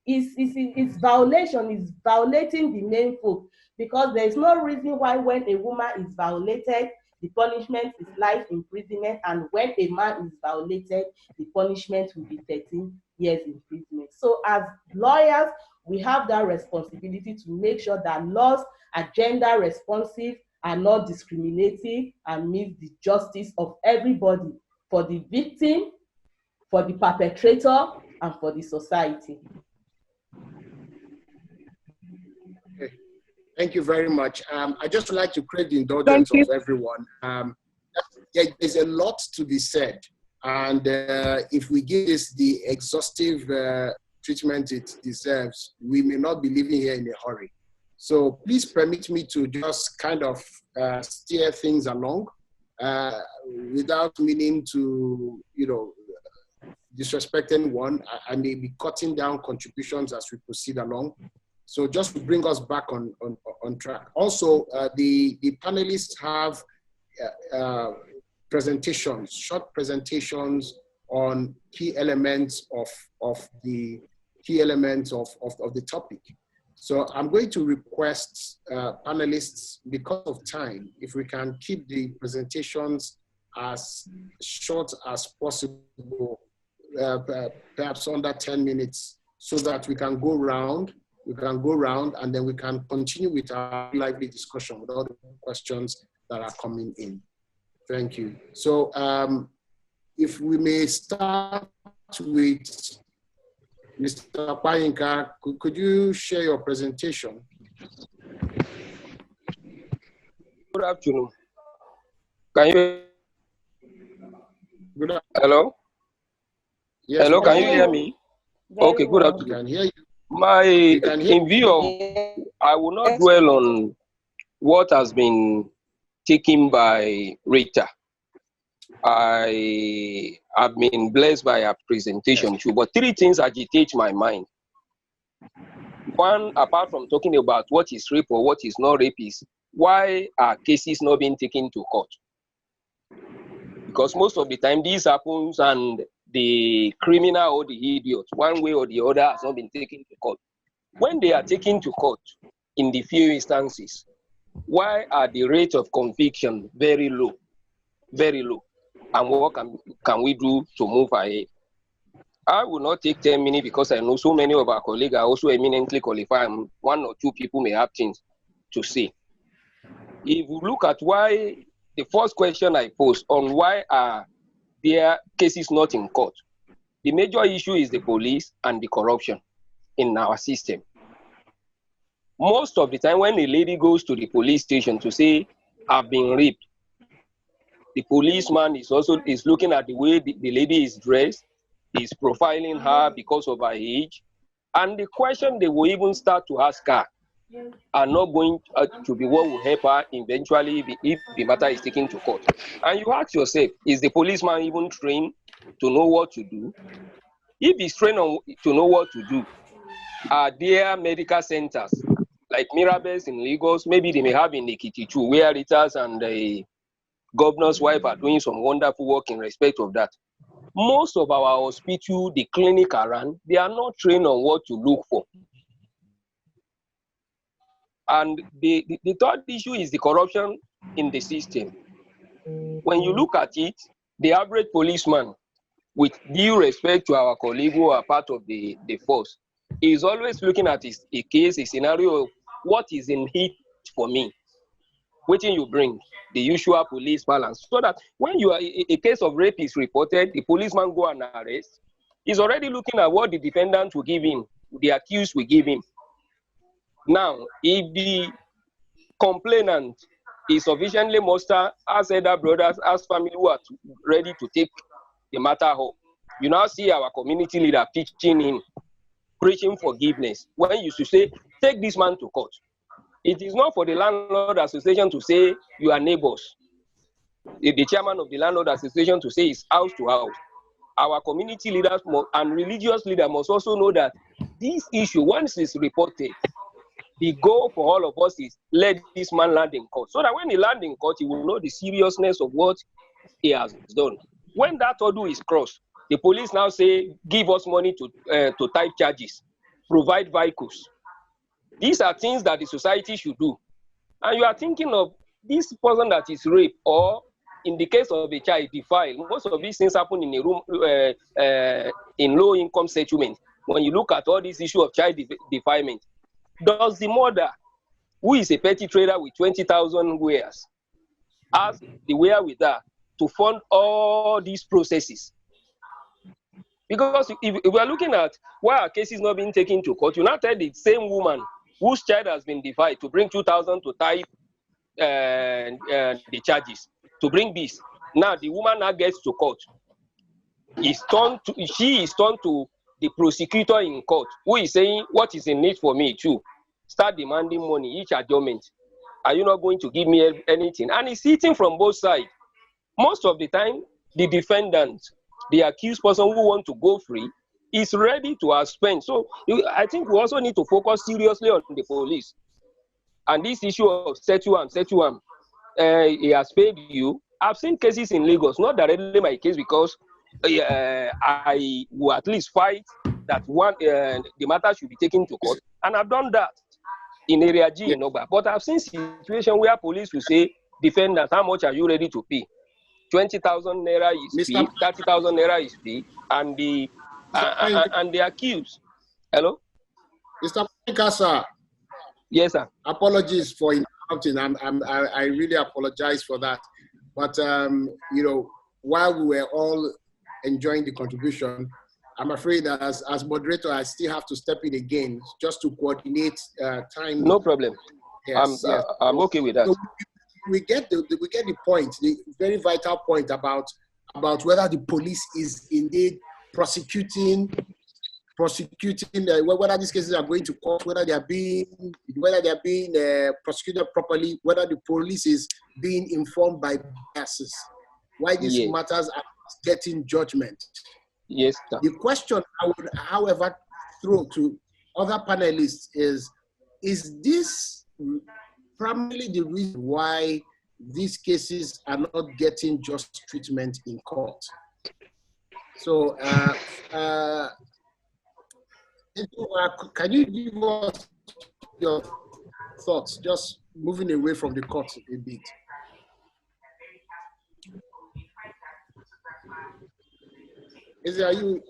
is its violation is violating the main folk, because there is no reason why when a woman is violated, the punishment is life imprisonment, and when a man is violated, the punishment will be 13 years imprisonment. So as lawyers, we have that responsibility to make sure that laws are gender responsive, are not discriminating, and meet the justice of everybody, for the victim, for the perpetrator, and for the society. Okay. Thank you very much. I just like to crave the indulgence of everyone. There's a lot to be said, and if we give this the exhaustive treatment it deserves, we may not be living here in a hurry. So please permit me to just kind of steer things along without meaning to, disrespect anyone. I may be cutting down contributions as we proceed along. So just to bring us back on on track. Also, the panelists have presentations, short presentations on key elements of the topic. So I'm going to request panelists, because of time, if we can keep the presentations as short as possible, perhaps under 10 minutes, so that we can go round. And then we can continue with our lively discussion with all the questions that are coming in. Thank you. So if we may start with Mr. Payinka, could you share your presentation? Good afternoon. Can you? Good afternoon. Hello? Yes, Hello, can you hear me? Okay, good I afternoon. can hear you. In view of, I will not dwell on what has been taken by Rita. I have been blessed by her presentation too, but three things agitate my mind. One, apart from talking about what is rape or what is not rape, is why are cases not being taken to court? Because most of the time this happens and the criminal or the idiot, one way or the other, has not been taken to court. When they are taken to court, in the few instances, why are the rate of conviction very low? Very low. And what can we do to move ahead? I will not take 10 minutes because I know so many of our colleagues are also eminently qualified, and one or two people may have things to say. If we look at why, the first question I posed on why are their cases not in court, the major issue is the police and the corruption in our system. Most of the time when a lady goes to the police station to say, I've been raped, the policeman is looking at the way the lady is dressed, is profiling her because of her age, and the question they will even start to ask her are not going to be what will help her eventually if the matter is taken to court. And you ask yourself, is the policeman even trained to know what to do? If he's trained to know what to do, are there medical centers like Mirabel's in Lagos? Maybe they may have in Ekiti too, where Ritas and the governor's wife are doing some wonderful work in respect of that. Most of our hospitals, the clinic around, they are not trained on what to look for. And the third issue is the corruption in the system. When you look at it, the average policeman, with due respect to our colleagues who are part of the force, is always looking at a case, a scenario of what is in it for me. Waiting you bring the usual police balance, so that when a case of rape is reported, the policeman go and arrest. He's already looking at what the defendant will give him, the accused will give him. Now, if the complainant is sufficiently mustered, as elder brothers, as family who are ready to take the matter home, you now see our community leader teaching him, preaching forgiveness. When you should say, take this man to court. It is not for the landlord association to say you are neighbors. The chairman of the landlord association to say it's house to house. Our community leaders and religious leaders must also know that this issue, once it's reported, the goal for all of us is let this man land in court. So that when he lands in court, he will know the seriousness of what he has done. When that order is crossed, the police now say, give us money to type charges, provide vehicles. These are things that the society should do. And you are thinking of this person that is raped, or in the case of a child defiled. Most of these things happen in a room in low-income settlement. When you look at all this issue of child defilement, does the mother, who is a petty trader with 20,000 wares, ask the wherewithal to fund all these processes? Because if we are looking at why our case is not being taken to court, you now tell the same woman whose child has been defiled to bring 2,000 to type the charges, to bring this. Now the woman now gets to court. She is turned to the prosecutor in court, who is saying, what is in it for me too? Start demanding money, each adjournment. Are you not going to give me anything? And it's sitting from both sides. Most of the time, the defendant, the accused person who wants to go free, is ready to spend. So I think we also need to focus seriously on the police. and this issue of settle am, he has paid you. I've seen cases in Lagos, not directly my case, because I will at least fight that the matter should be taken to court, and I've done that in Area G in Oba. But I've seen situations where police will say, defendant, how much are you ready to pay? 20,000 naira is fee, 30,000 naira is fee, and the accused. Hello? Mr. Panika, yes, sir. Apologies for interrupting. I really apologize for that. But you know, while we were all enjoying the contribution, I'm afraid that as moderator, I still have to step in again just to coordinate time. No problem. Yes, I'm okay with that. So we get the point, the very vital point about whether the police is indeed prosecuting, whether these cases are going to court, whether they are being prosecuted properly, whether the police is being informed by biases, why these matters are getting judgment. Yes, sir. The question I would, however, throw to other panelists is this primarily the reason why these cases are not getting just treatment in court? So, can you give us your thoughts, just moving away from the court a bit? Are you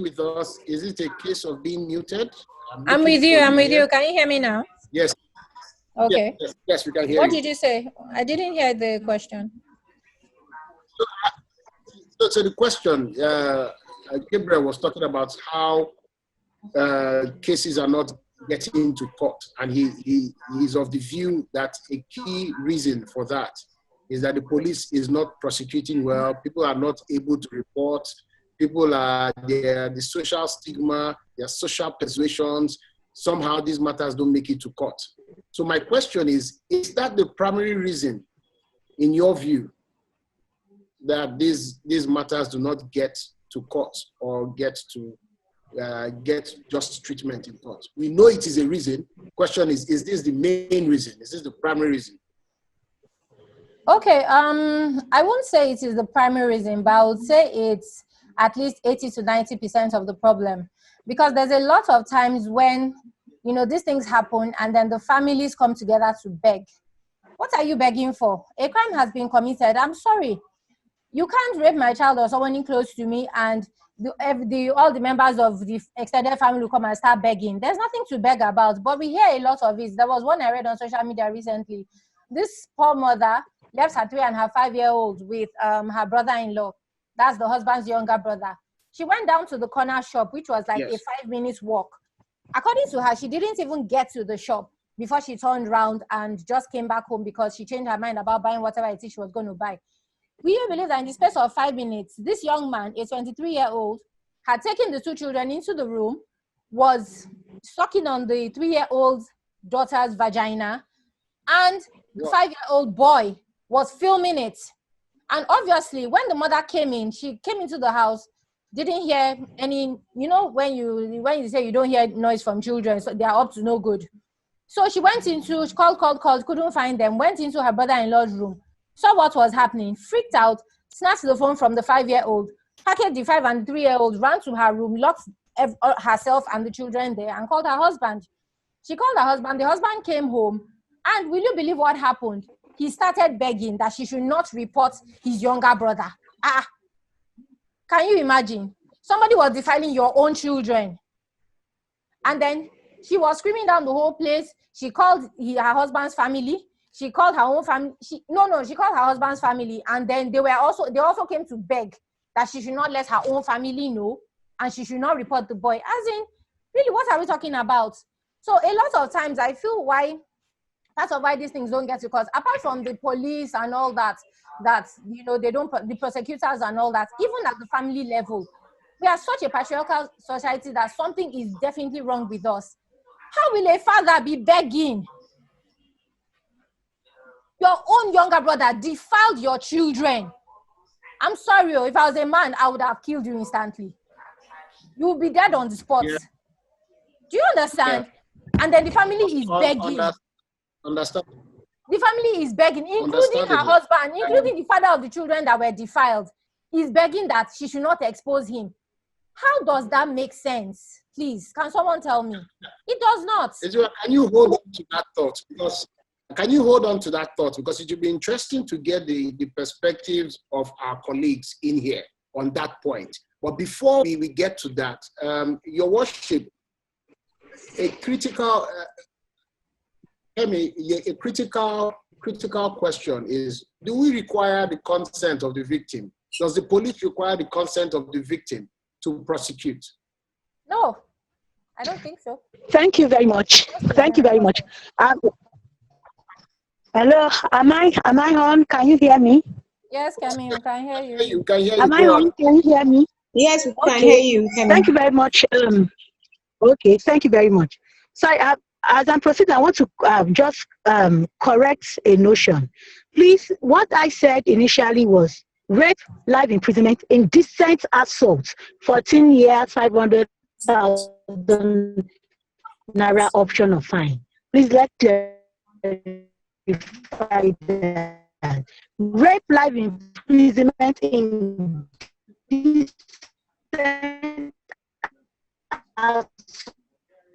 with us? Is it a case of being muted? I'm with you. Can you hear me now? Yes. Okay. Yes, we can hear you. What did you say? I didn't hear the question. So the question, Gabriel was talking about how cases are not getting to court, and he is of the view that a key reason for that is that the police is not prosecuting well. People are not able to report. People are there, the social stigma, their social persuasions. Somehow these matters don't make it to court. So my question is that the primary reason, in your view, that these matters do not get to court or get just treatment in court? We know it is a reason. Question is this the main reason? Is this the primary reason? Okay, I won't say it is the primary reason, but I would say it's at least 80 to 90% of the problem. Because there's a lot of times when, you know, these things happen and then the families come together to beg. What are you begging for? A crime has been committed. I'm sorry. You can't rape my child or someone close to me and all the members of the extended family will come and start begging. There's nothing to beg about, but we hear a lot of it. There was one I read on social media recently. This poor mother left her 3 and her 5-year-old with her brother-in-law. That's the husband's younger brother. She went down to the corner shop, which was like a 5-minute walk. According to her, she didn't even get to the shop before she turned around and just came back home because she changed her mind about buying whatever it is she was going to buy. Will you believe that in the space of 5 minutes, this young man, a 23-year-old, had taken the 2 children into the room, was sucking on the 3-year-old daughter's vagina, and the 5-year-old boy was filming it. And obviously, when the mother came in, she came into the house, didn't hear any, you know, when you say you don't hear noise from children, so they are up to no good. So she went into, she called, couldn't find them, went into her brother-in-law's room, saw what was happening, freaked out, snatched the phone from the 5-year-old, packed the 5 and 3-year-old, ran to her room, locked herself and the children there, and called her husband. She called her husband, the husband came home, and will you believe what happened? He started begging that she should not report his younger brother. Can you imagine? Somebody was defiling your own children. And then she was screaming down the whole place. She called her husband's family. She called her own family. She called her husband's family. And then they also came to beg that she should not let her own family know and she should not report the boy. As in, really, what are we talking about? So a lot of times I feel part of why these things don't get to court, apart from the police and all that, you know, the prosecutors and all that, even at the family level, we are such a patriarchal society that something is definitely wrong with us. How will a father be begging? Your own younger brother defiled your children. I'm sorry, if I was a man, I would have killed you instantly. You will be dead on the spot. Yeah. Do you understand? Yeah. And then the family is begging. Understand? The family is begging, including her Understandable. husband, including the father of the children that were defiled, is begging that she should not expose him. How does that make sense? Please, can someone tell me? It does not. Can you hold on to that thought? Because can you hold on to that thought? Because it would be interesting to get the perspectives of our colleagues in here on that point. But before we get to that, Your Worship, a critical question is, do we require the consent of the victim? Does the police require the consent of the victim to prosecute? No, I don't think so. Thank you very much. Thank you very much. Hello, am I on? Can you hear me? Yes, Camille, can hear you. You can hear you. Am I on? Can you hear me? Yes, we can Okay. hear you. Thank you very much. Okay, thank you very much. So as I'm proceeding, I want to just correct a notion. Please, what I said initially was rape, life imprisonment, indecent assault, 14 years, 500,000 naira option of fine. Please let's clarify that. Rape, life imprisonment, indecent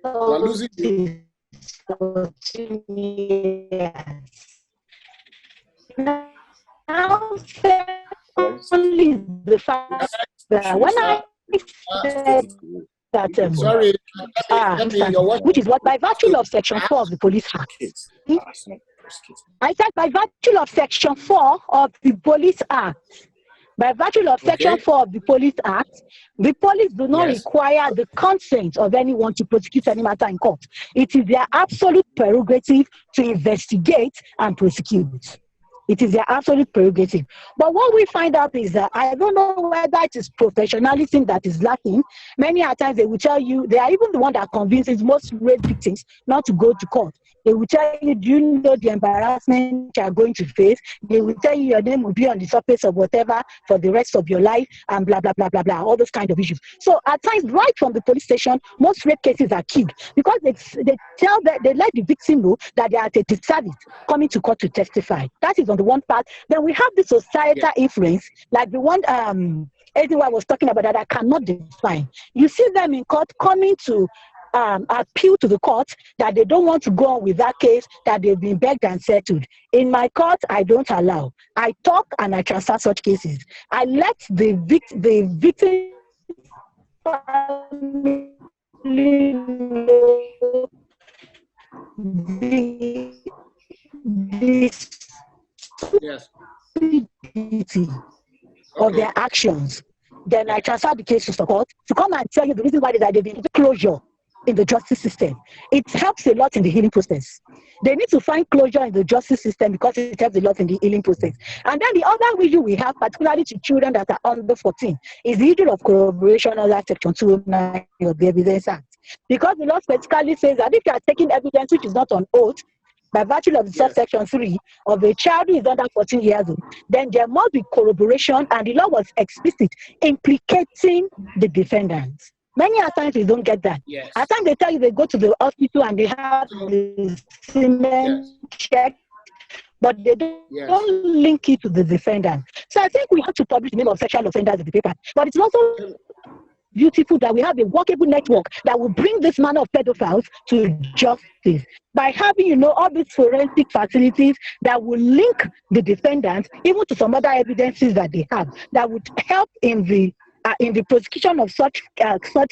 We're losing you. 14 years. Now, only the fact that when I said that, Sorry, which is what by virtue of Section 4 of the Police Act. I said by virtue of Section 4 of the Police Act. By virtue of Section 4 of the Police Act, the police do not require the consent of anyone to prosecute any matter in court. It is their absolute prerogative to investigate and prosecute. It is their absolute prerogative. But what we find out is that I don't know whether it is professionalism that is lacking. Many times they will tell you, they are even the one that convinces most rape victims not to go to court. They will tell you, do you know the embarrassment you are going to face? They will tell you your name will be on the surface of whatever for the rest of your life and blah, blah, blah, blah, blah, all those kind of issues. So at times, right from the police station, most rape cases are killed because they tell that they let the victim know that they are at a disservice coming to court to testify. That is on the one part. Then we have the societal influence, like the one Edward was talking about that I cannot define. You see them in court coming to appeal to the court that they don't want to go on with that case, that they've been begged and settled. In my court, I don't allow. I talk and I transfer such cases. I let the victim family know the of their actions. Then I transfer the case to the court to come and tell you the reason why they've been closure in the justice system. It helps a lot in the healing process. They need to find closure in the justice system because it helps a lot in the healing process. And then the other issue we have, particularly to children that are under 14, is the issue of corroboration under Section 209 of the Evidence Act. Because the law specifically says that if you are taking evidence which is not on oath, by virtue of the subsection 3 of a child who is under 14 years old, then there must be corroboration, and the law was explicit, implicating the defendants. Many times we don't get that. At times they tell you they go to the hospital and they have the semen check, but they don't link it to the defendant. So I think we have to publish the name of sexual offenders in the paper. But it's also beautiful that we have a workable network that will bring this manner of pedophiles to justice by having, all these forensic facilities that will link the defendants even to some other evidences that they have that would help in the prosecution of such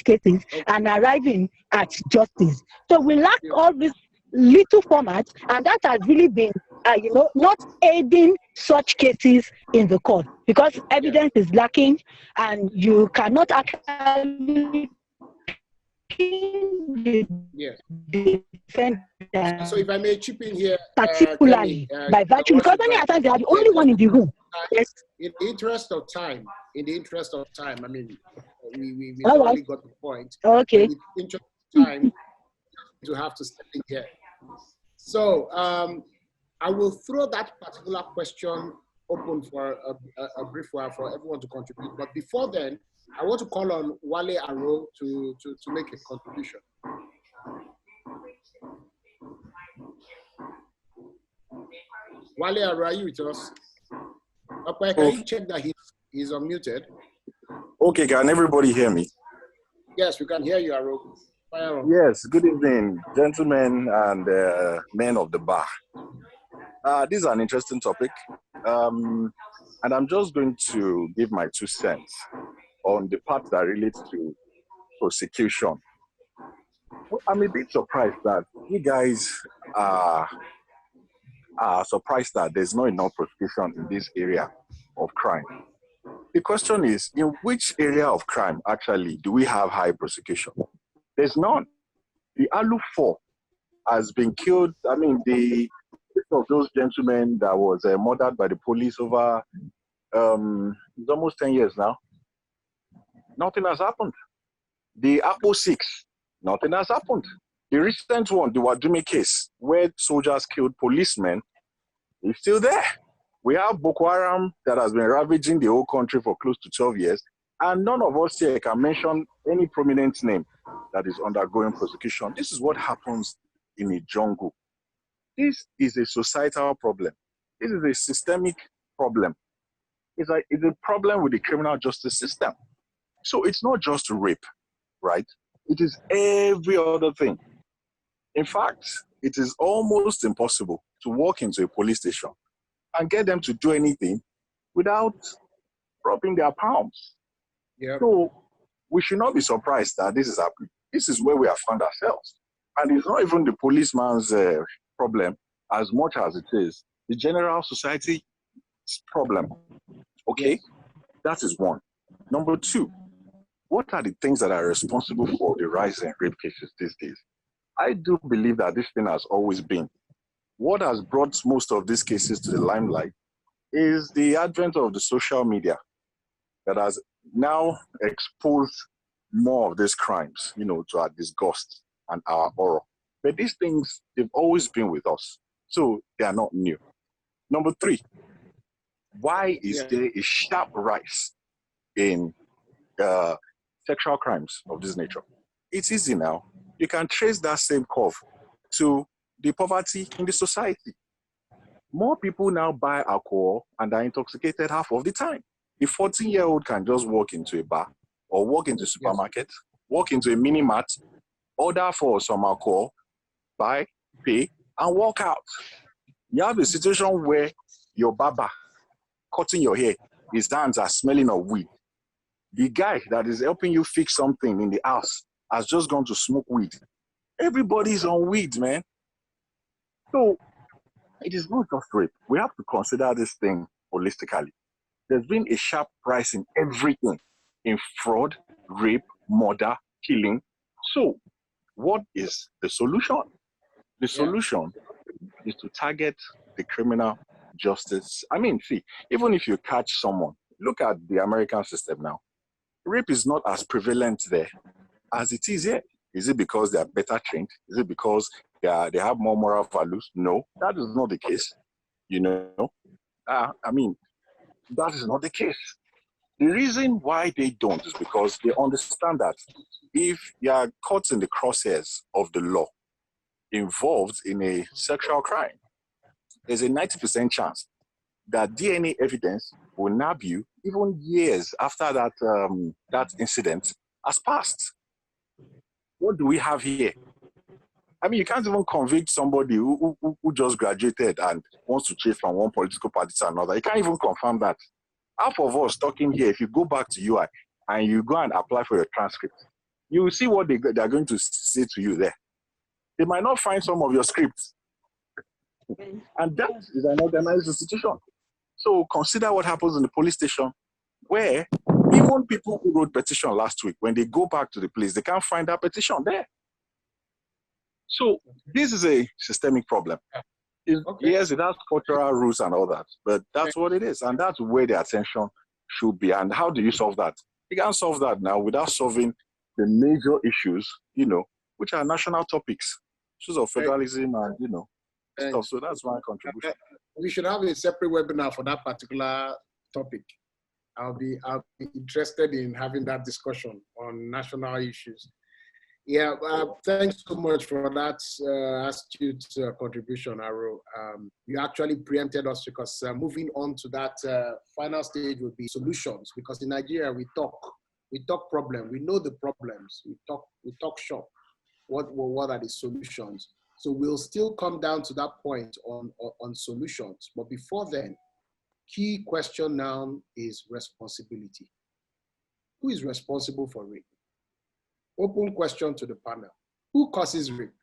cases and arriving at justice. So we lack all these little formats, and that has really been, not aiding such cases in the court because evidence is lacking, and you cannot actually defend. So if I may chip in here, particularly by virtue, because many times they are the only one in the room. Yes. In the interest of time, I mean, we already got the point. Okay. In the interest of time, to have to step in here. So I will throw that particular question open for a brief while for everyone to contribute. But before then, I want to call on Wale Aro to make a contribution. Wale, are you with us? Okay, can you check that he's unmuted? Okay, can everybody hear me? Yes, we can hear you, Aro. Fire on. Yes, good evening, gentlemen and men of the bar. This is an interesting topic, and I'm just going to give my 2 cents on the part that relates to prosecution. Well, I'm a bit surprised that you guys are surprised that there's not enough prosecution in this area of crime. The question is, in which area of crime actually do we have high prosecution? There's none. The Alu 4 has been killed. I mean, the of those gentlemen that was murdered by the police over it's almost 10 years now. Nothing has happened. The Apple 6, nothing has happened. The recent one, the Wadume case, where soldiers killed policemen, is still there. We have Boko Haram that has been ravaging the whole country for close to 12 years, and none of us here can mention any prominent name that is undergoing prosecution. This is what happens in a jungle. This is a societal problem. This is a systemic problem. It's a problem with the criminal justice system. So it's not just rape, right? It is every other thing. In fact, it is almost impossible to walk into a police station and get them to do anything without rubbing their palms. Yep. So we should not be surprised that this is happening. This is where we have found ourselves. And it's not even the policeman's problem as much as it is the general society's problem. Okay? That is one. Number two, what are the things that are responsible for the rise in rape cases these days? I do believe that this thing has always been. What has brought most of these cases to the limelight is the advent of the social media that has now exposed more of these crimes, to our disgust and our horror. But these things, they've always been with us, so they are not new. Number three, why is there a sharp rise in sexual crimes of this nature? It's easy now. You can trace that same curve to the poverty in the society. More people now buy alcohol and are intoxicated half of the time. A 14-year-old can just walk into a bar or walk into a supermarket, walk into a mini mart, order for some alcohol, buy, pay, and walk out. You have a situation where your barber cutting your hair, his hands are smelling of weed. The guy that is helping you fix something in the house has just gone to smoke weed. Everybody's on weed, man. So it is not just rape. We have to consider this thing holistically. There's been a sharp rise in everything, in fraud, rape, murder, killing. So what is the solution? The solution is to target the criminal justice. I mean, see, even if you catch someone, look at the American system now. Rape is not as prevalent there as it is here. Is it because they are better trained? Is it because they have more moral values? No, that is not the case. That is not the case. The reason why they don't is because they understand that if you are caught in the crosshairs of the law involved in a sexual crime, there's a 90% chance that DNA evidence will nab you even years after that incident has passed. What do we have here? I mean, you can't even convict somebody who just graduated and wants to change from one political party to another. You can't even confirm that. Half of us talking here, if you go back to UI and you go and apply for your transcript, you will see what they're going to say to you there. They might not find some of your scripts. And that is an organized institution. So consider what happens in the police station, where even people who wrote petition last week, when they go back to the place, they can't find that petition there. So this is a systemic problem. Yes, it has cultural roots and all that, but that's what it is. And that's where the attention should be. And how do you solve that? You can't solve that now without solving the major issues, which are national topics, issues of federalism and, stuff. So that's my contribution. We should have a separate webinar for that particular topic. I'll be interested in having that discussion on national issues. Yeah, thanks so much for that astute contribution, Aro. You actually preempted us because moving on to that final stage would be solutions. Because in Nigeria we talk problem, we know the problems, we talk shop. What are the solutions? So we'll still come down to that point on solutions. But before then, key question now is responsibility. Who is responsible for rape? Open question to the panel. Who causes rape?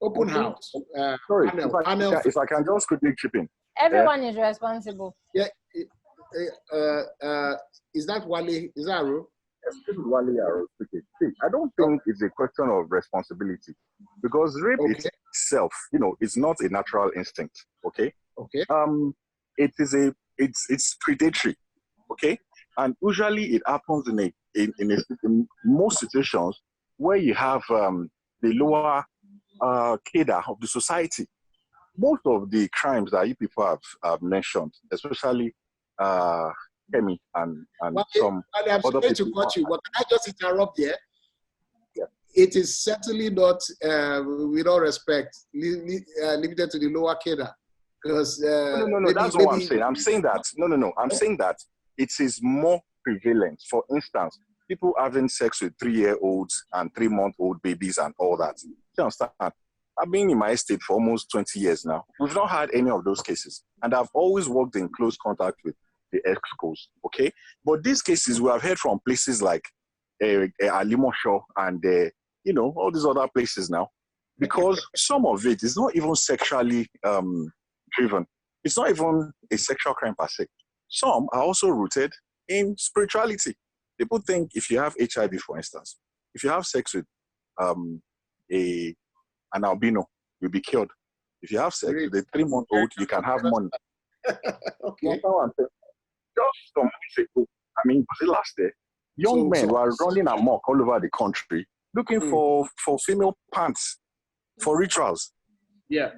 Open house. Sorry, panel. if I can just quickly chip in. Everyone is responsible. Yeah. Is that Wale? Is that Aro? Yes, this is Wale Aro speaking. See, I don't think it's a question of responsibility because rape itself, is not a natural instinct. Okay. Okay. It's predatory. Okay. And usually it happens in most situations where you have the lower cadre of the society. Most of the crimes that you people have mentioned, especially Kemi and some I'm other sorry people. to cut you, but can I just interrupt here? Yeah. It is certainly not, with all respect, limited to the lower cadre. Because no, that's what I'm saying. I'm saying that I'm saying that it is more prevalent. For instance, people having sex with 3-year-olds and 3-month-old babies and all that. You understand? I've been in my estate for almost 20 years now. We've not had any of those cases. And I've always worked in close contact with the EXCOs, okay? But these cases we have heard from places like Alimosho and, all these other places now. Because some of it is not even sexually driven. It's not even a sexual crime per se. Some are also rooted in spirituality. People think if you have HIV, for instance, if you have sex with an albino, you'll be cured. If you have sex with a 3-month-old, you can have money. Okay. Just some weeks ago, was it last year? Young men were running amok all over the country looking for female pants for rituals. Yeah.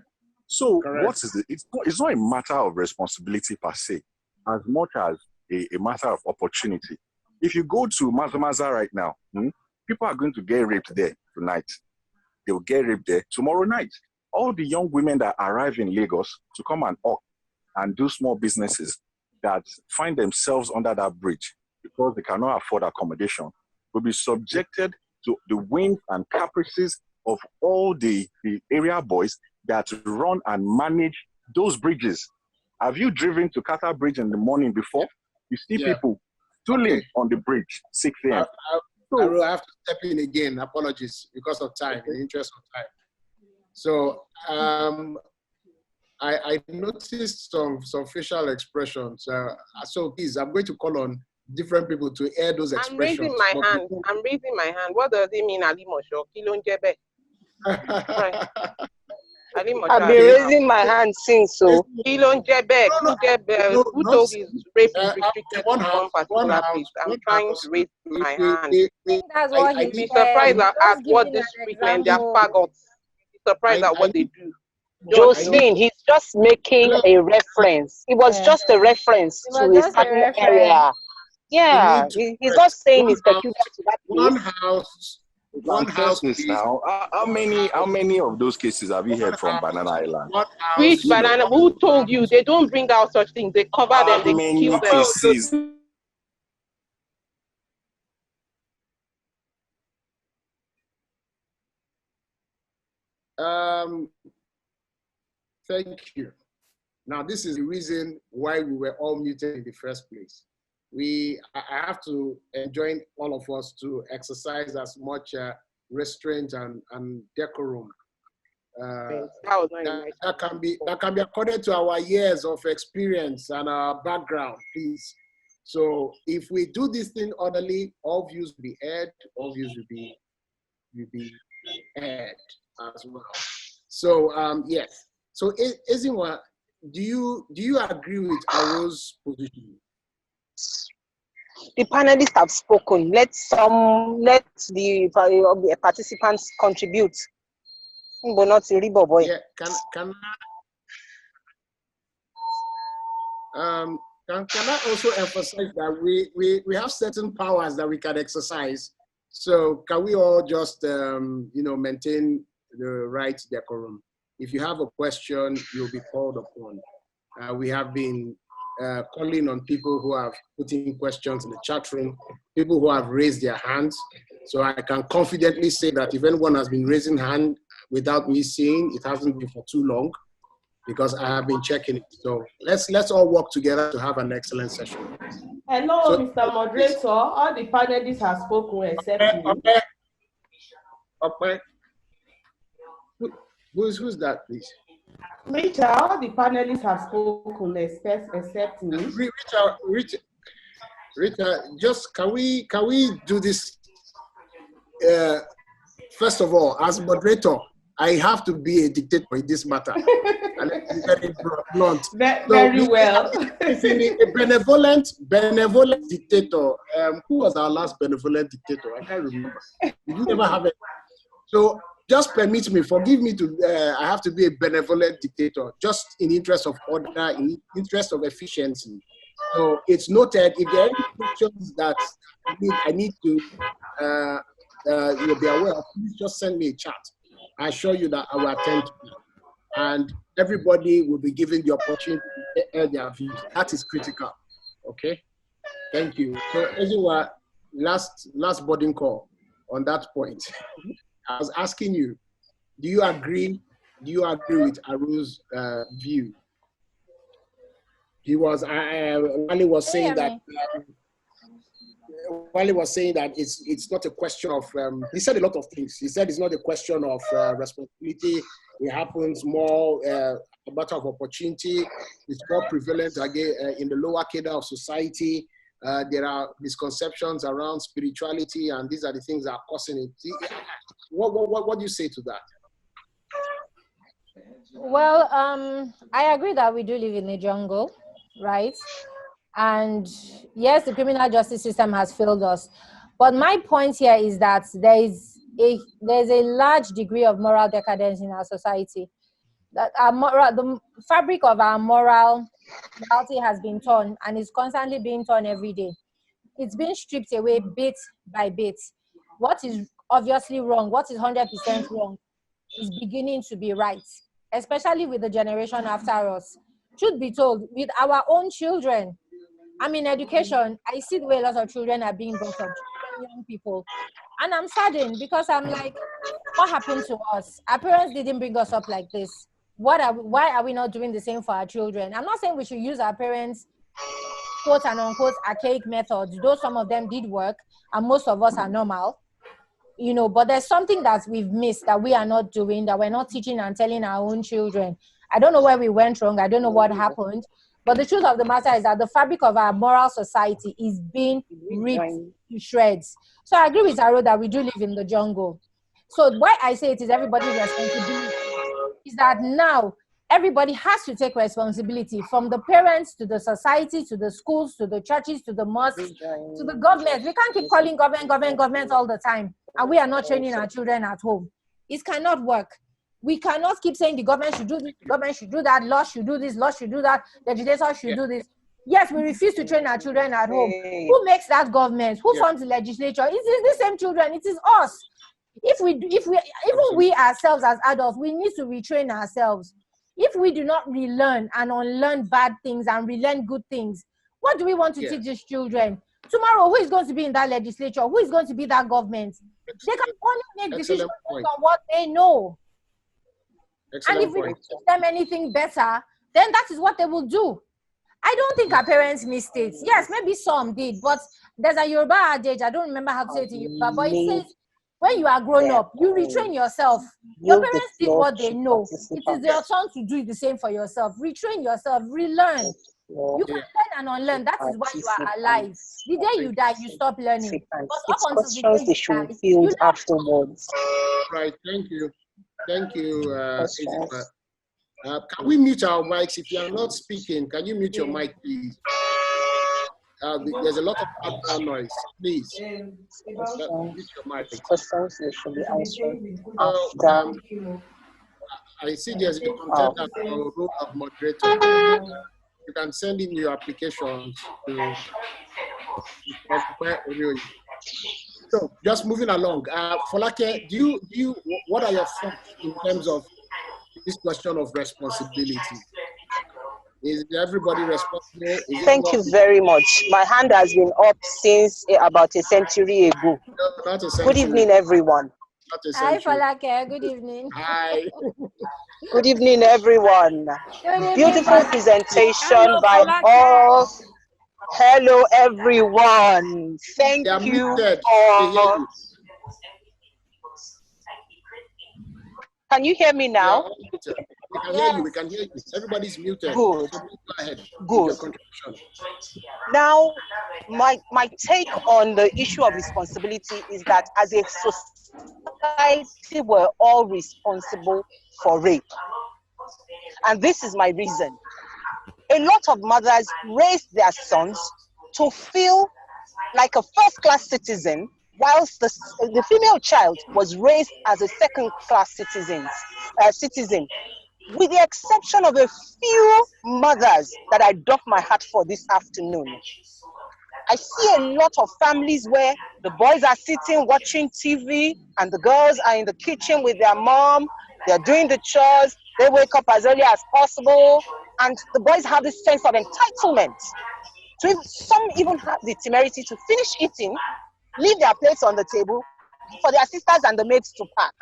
So correct. What is it? It's not a matter of responsibility per se, as much as a matter of opportunity. If you go to Mazamaza right now, people are going to get raped there tonight. They will get raped there tomorrow night. All the young women that arrive in Lagos to come and hawk and do small businesses that find themselves under that bridge because they cannot afford accommodation will be subjected to the whims and caprices of all the area boys that run and manage those bridges. Have you driven to Qatar Bridge in the morning before? You see people stooling on the bridge, 6 a.m. I have to step in again. Apologies because of time, in the interest of time. So I noticed some facial expressions. So please, I'm going to call on different people to air those expressions. I'm raising my hand. What does it mean, Alimosho? Kilonjebe. Right. I've been raising my hand since. So who told you rape is restricted to one particular place? I'm trying to raise my hand. That's what I'd be surprised at what these treatment, they are faggots. Surprised at what they do. Josephine, he's just making a reference. It was just a reference to his area. Yeah, he's not saying it's peculiar to that place. One house now. How many of those cases have you heard from Banana Island? Which banana? Who told you? They don't bring out such things. They cover them. They kill them. Cases? Thank you. Now, this is the reason why we were all muted in the first place. I have to enjoin all of us to exercise as much restraint and decorum. That can be according to our years of experience and our background, please. So if we do this thing orderly, all views will be aired, all views will be aired as well. So yes. So Ezinwa, do you agree with Aro's position? The panelists have spoken. Let the participants contribute. Yeah, can I also emphasize that we have certain powers that we can exercise So can we all just, maintain the right decorum? If you have a question, you'll be called upon. We have been calling on people who have put in questions in the chat room, people who have raised their hands. So I can confidently say that if anyone has been raising hand without me seeing, it hasn't been for too long, because I have been checking it. So let's all work together to have an excellent session. Hello, so, Mr. Moderator. All the panelists have spoken except you. Okay. Who's that, please? Richard, all the panelists have spoken except me. Richard, just can we do this? First of all, as moderator, I have to be a dictator in this matter. And it's very blunt. Very well. A benevolent dictator. Who was our last benevolent dictator? I can't remember. Did you ever have it? So just permit me, forgive me to, I have to be a benevolent dictator, just in interest of order, in interest of efficiency. So it's noted. If there are any questions that I need to you'll be aware of, please just send me a chat. I assure you that I will attend to it. And everybody will be given the opportunity to air their views. That is critical. Okay? Thank you. So as you were, last boarding call on that point. I was asking you, do you agree with Aru's view? Wale was saying that it's not a question of, he said a lot of things. He said it's not a question of responsibility. It happens more a matter of opportunity. It's more prevalent again in the lower cadre of society. There are misconceptions around spirituality, and these are the things that are causing it. What do you say to that? Well, I agree that we do live in a jungle, right? And yes, the criminal justice system has failed us. But my point here is that there's a large degree of moral decadence in our society. That the fabric of our morality has been torn, and is constantly being torn every day. It's being stripped away bit by bit. What is obviously wrong, what is 100% wrong, is beginning to be right, especially with the generation after us. Truth be told, with our own children, I'm in education, I see the way a lot of children are being brought up, young people. And I'm saddened because I'm like, what happened to us? Our parents didn't bring us up like this. Why are we not doing the same for our children? I'm not saying we should use our parents' quote and unquote archaic methods, though some of them did work and most of us are normal, but there's something that we've missed that we are not doing, that we're not teaching and telling our own children. I don't know where we went wrong. I don't know what happened. But the truth of the matter is that the fabric of our moral society is being ripped to shreds. So I agree with Aro that we do live in the jungle. So why I say it is everybody's responsibility is that now everybody has to take responsibility, from the parents to the society, to the schools, to the churches, to the mosques, to the government. We can't keep calling government all the time, and we are not training our children at home. It cannot work. We cannot keep saying the government should do this, the government should do that, law should do this, law should do that, legislature should do this. Yes, we refuse to train our children at home. Who makes that government? Who forms the legislature? It is the same children. It is us. Even we ourselves as adults, we need to retrain ourselves. If we do not relearn and unlearn bad things and relearn good things, what do we want to teach these children? Tomorrow, who is going to be in that legislature? Who is going to be that government? They can only make decisions based on what they know. And if we don't teach them anything better, then that is what they will do. I don't think our parents missed it. Yes, maybe some did, but there's a Yoruba adage, I don't remember how to say it in Yoruba, but it says, when you are grown up, you retrain yourself. Your parents did what they know. It is your turn to do the same for yourself. Retrain yourself, relearn. You can learn and unlearn. That is why you are alive. The day you die, you stop learning. But up until the day you die, you learn afterwards. Right, thank you. Thank you. Can we mute our mics? If you are not speaking, can you mute your mic, please? There's a lot of background noise. Please. Mute your mic. I see there's a content at the role of moderator. You can send in your applications to So just moving along. Folake, what are your thoughts in terms of this question of responsibility? Is everybody responsible? Thank you very much. My hand has been up since about a century ago. No, not a century. Good evening, everyone. Hi, Folake. Good evening. Hi. Good evening, everyone. Beautiful presentation by all. Hello, everyone. Thank you all. Can you hear me now? We can hear you. We can hear you. Everybody's muted. Good. So go ahead. Good. Now, my take on the issue of responsibility is that as a society, we're all responsible for rape. And this is my reason. A lot of mothers raise their sons to feel like a first-class citizen, whilst the female child was raised as a second-class citizen, with the exception of a few mothers that I doff my hat for this afternoon. I see a lot of families where the boys are sitting watching TV and the girls are in the kitchen with their mom, they're doing the chores, they wake up as early as possible, and the boys have this sense of entitlement. Some even have the temerity to finish eating, leave their plates on the table for their sisters and the maids to pack.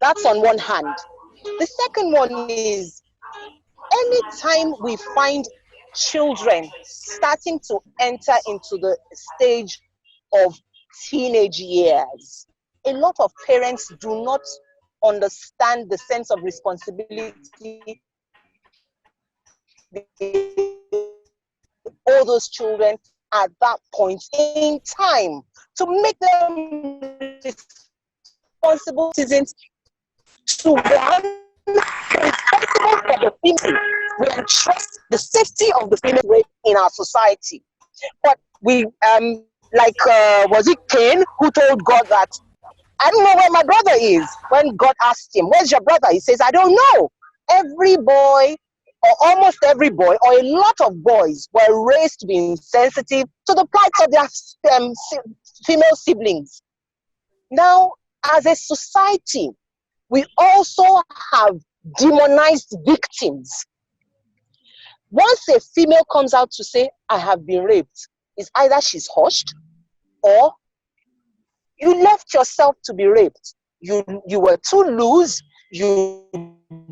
That's on one hand. The second one is, anytime we find children starting to enter into the stage of teenage years, a lot of parents do not understand the sense of responsibility all those children at that point in time to make them responsible citizens. To one, responsible for the female. We entrust the safety of the female race in our society. But we, was it Cain who told God that, I don't know where my brother is? When God asked him, where's your brother? He says, I don't know. Every boy, or almost every boy, or a lot of boys were raised to be insensitive to the plight of their female siblings. Now, as a society, we also have demonized victims. Once a female comes out to say, I have been raped, it's either she's hushed or you left yourself to be raped. You were too loose, you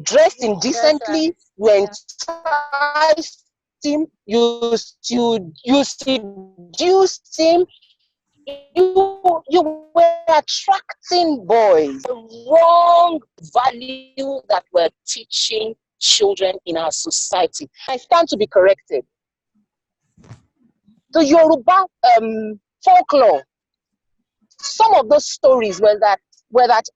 dressed indecently, you enticed him, you seduced him, you were attracting boys. The wrong value that we're teaching children in our society. I stand to be corrected. The Yoruba folklore, some of those stories were that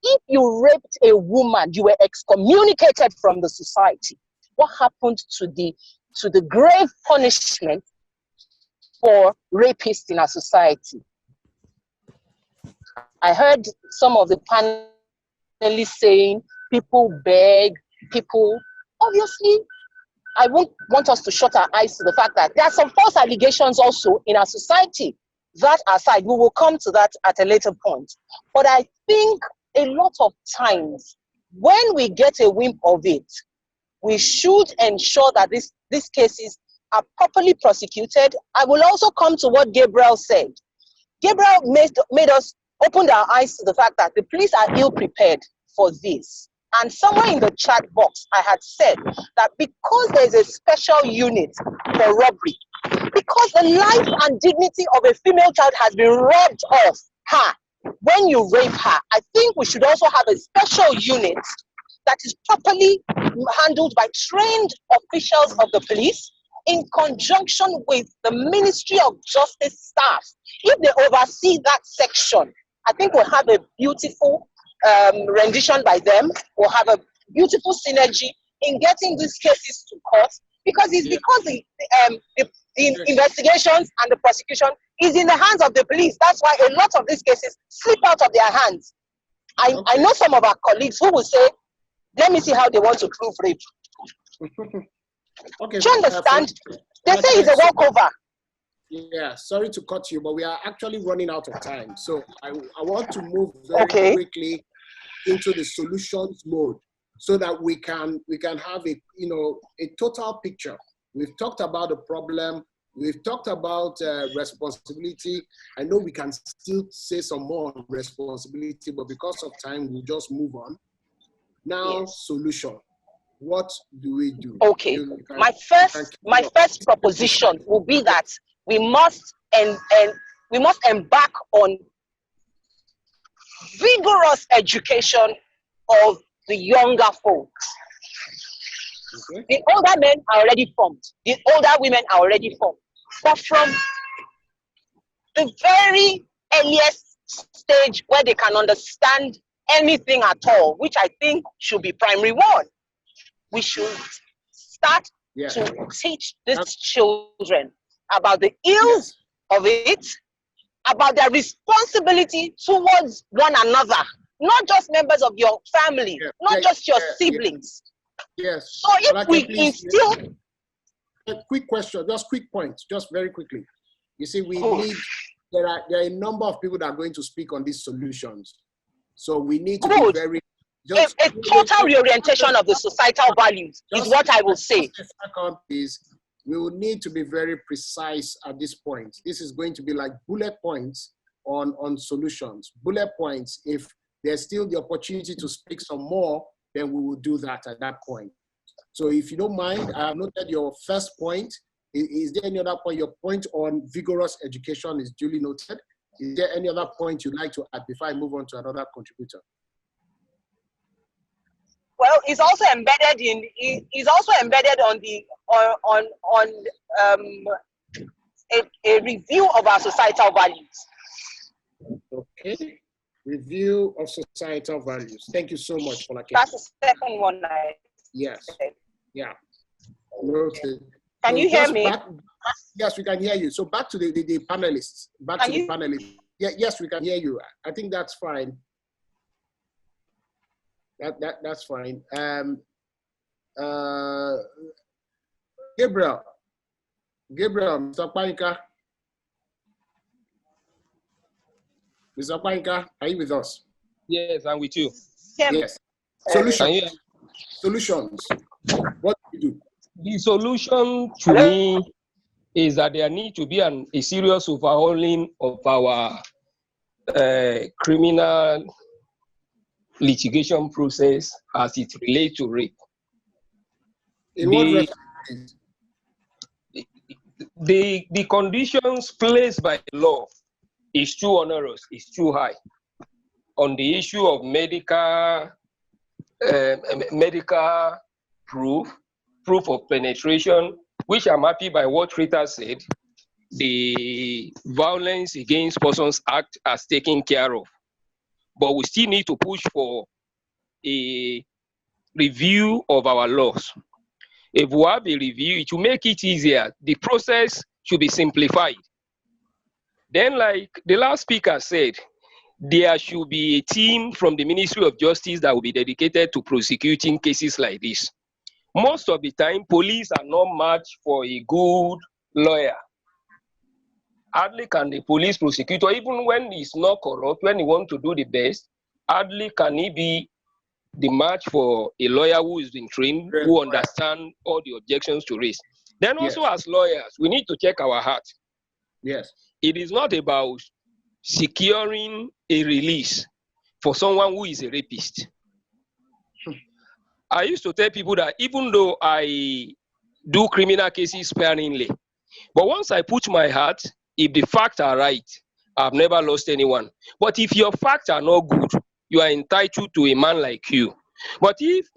if you raped a woman, you were excommunicated from the society. What happened to the grave punishment for rapists in our society? I heard some of the panelists saying people beg, people. Obviously, I won't want us to shut our eyes to the fact that there are some false allegations also in our society. That aside, we will come to that at a later point. But I think a lot of times, when we get a whiff of it, we should ensure that these cases are properly prosecuted. I will also come to what Gabriel said. Gabriel made us open our eyes to the fact that the police are ill prepared for this. And somewhere in the chat box, I had said that because there's a special unit for robbery, because the life and dignity of a female child has been robbed of her when you rape her, I think we should also have a special unit that is properly handled by trained officials of the police in conjunction with the Ministry of Justice staff. If they oversee that section, I think we'll have a beautiful rendition by them. We'll have a beautiful synergy in getting these cases to court, because it's because the investigations and the prosecution is in the hands of the police. That's why a lot of these cases slip out of their hands. I know some of our colleagues who will say, let me see how they want to prove rape. Okay. Do you understand? They say it's a walkover. Yeah, sorry to cut you, but we are actually running out of time. So I want to move very quickly into the solutions mode so that we can have a total picture. We've talked about the problem. We've talked about responsibility. I know we can still say some more on responsibility, but because of time, we'll just move on. Now, solution. What do we do? Okay. My first proposition will be that we must embark on vigorous education of the younger folks. Okay. The older men are already formed. The older women are already formed. But from the very earliest stage where they can understand anything at all, which I think should be primary one, we should start to teach these children about the ills of it, about their responsibility towards one another, not just members of your family, not just your siblings. Yes. So if we instill... A quick question, just quick point, just very quickly. You see, we need, there are a number of people that are going to speak on these solutions. So we need to be very... a total reorientation of the societal values is what I will say. The second is we will need to be very precise at this point. This is going to be like bullet points on solutions. Bullet points, if there's still the opportunity to speak some more, then we will do that at that point. So if you don't mind, I have noted your first point. Is there any other point? Your point on vigorous education is duly noted. Is there any other point you'd like to add before I move on to another contributor? Well, it's also embedded on a review of our societal values. Okay, review of societal values. Thank you so much, Folake. That's the second one. Yes. Yeah. Okay. Can you hear me? Yes, we can hear you. So back to the panelists. Panelists. Yeah, yes, we can hear you. I think that's fine. That's fine. Gabriel, Mr. Painka. Mr. Painka, are you with us? Yes, I'm with you. Yes. Solutions. What do you do? The solution to me is that there needs to be a serious overhauling of our criminal litigation process as it relates to rape. The conditions placed by the law is too onerous, is too high on the issue of medical proof of penetration, which I'm happy by what Rita said. The Violence Against Persons Act has taken care of. But we still need to push for a review of our laws. If we have a review, it will make it easier. The process should be simplified. Then, like the last speaker said, there should be a team from the Ministry of Justice that will be dedicated to prosecuting cases like this. Most of the time, police are not matched for a good lawyer. Hardly can the police prosecutor, even when he's not corrupt, when he wants to do the best, hardly can he be the match for a lawyer who is been trained, who understands all the objections to raise. Then also as lawyers, we need to check our heart. Yes. It is not about securing a release for someone who is a rapist. I used to tell people that even though I do criminal cases sparingly, but once I put my heart, if the facts are right, I've never lost anyone. But if your facts are not good, you are entitled to a man like you. But if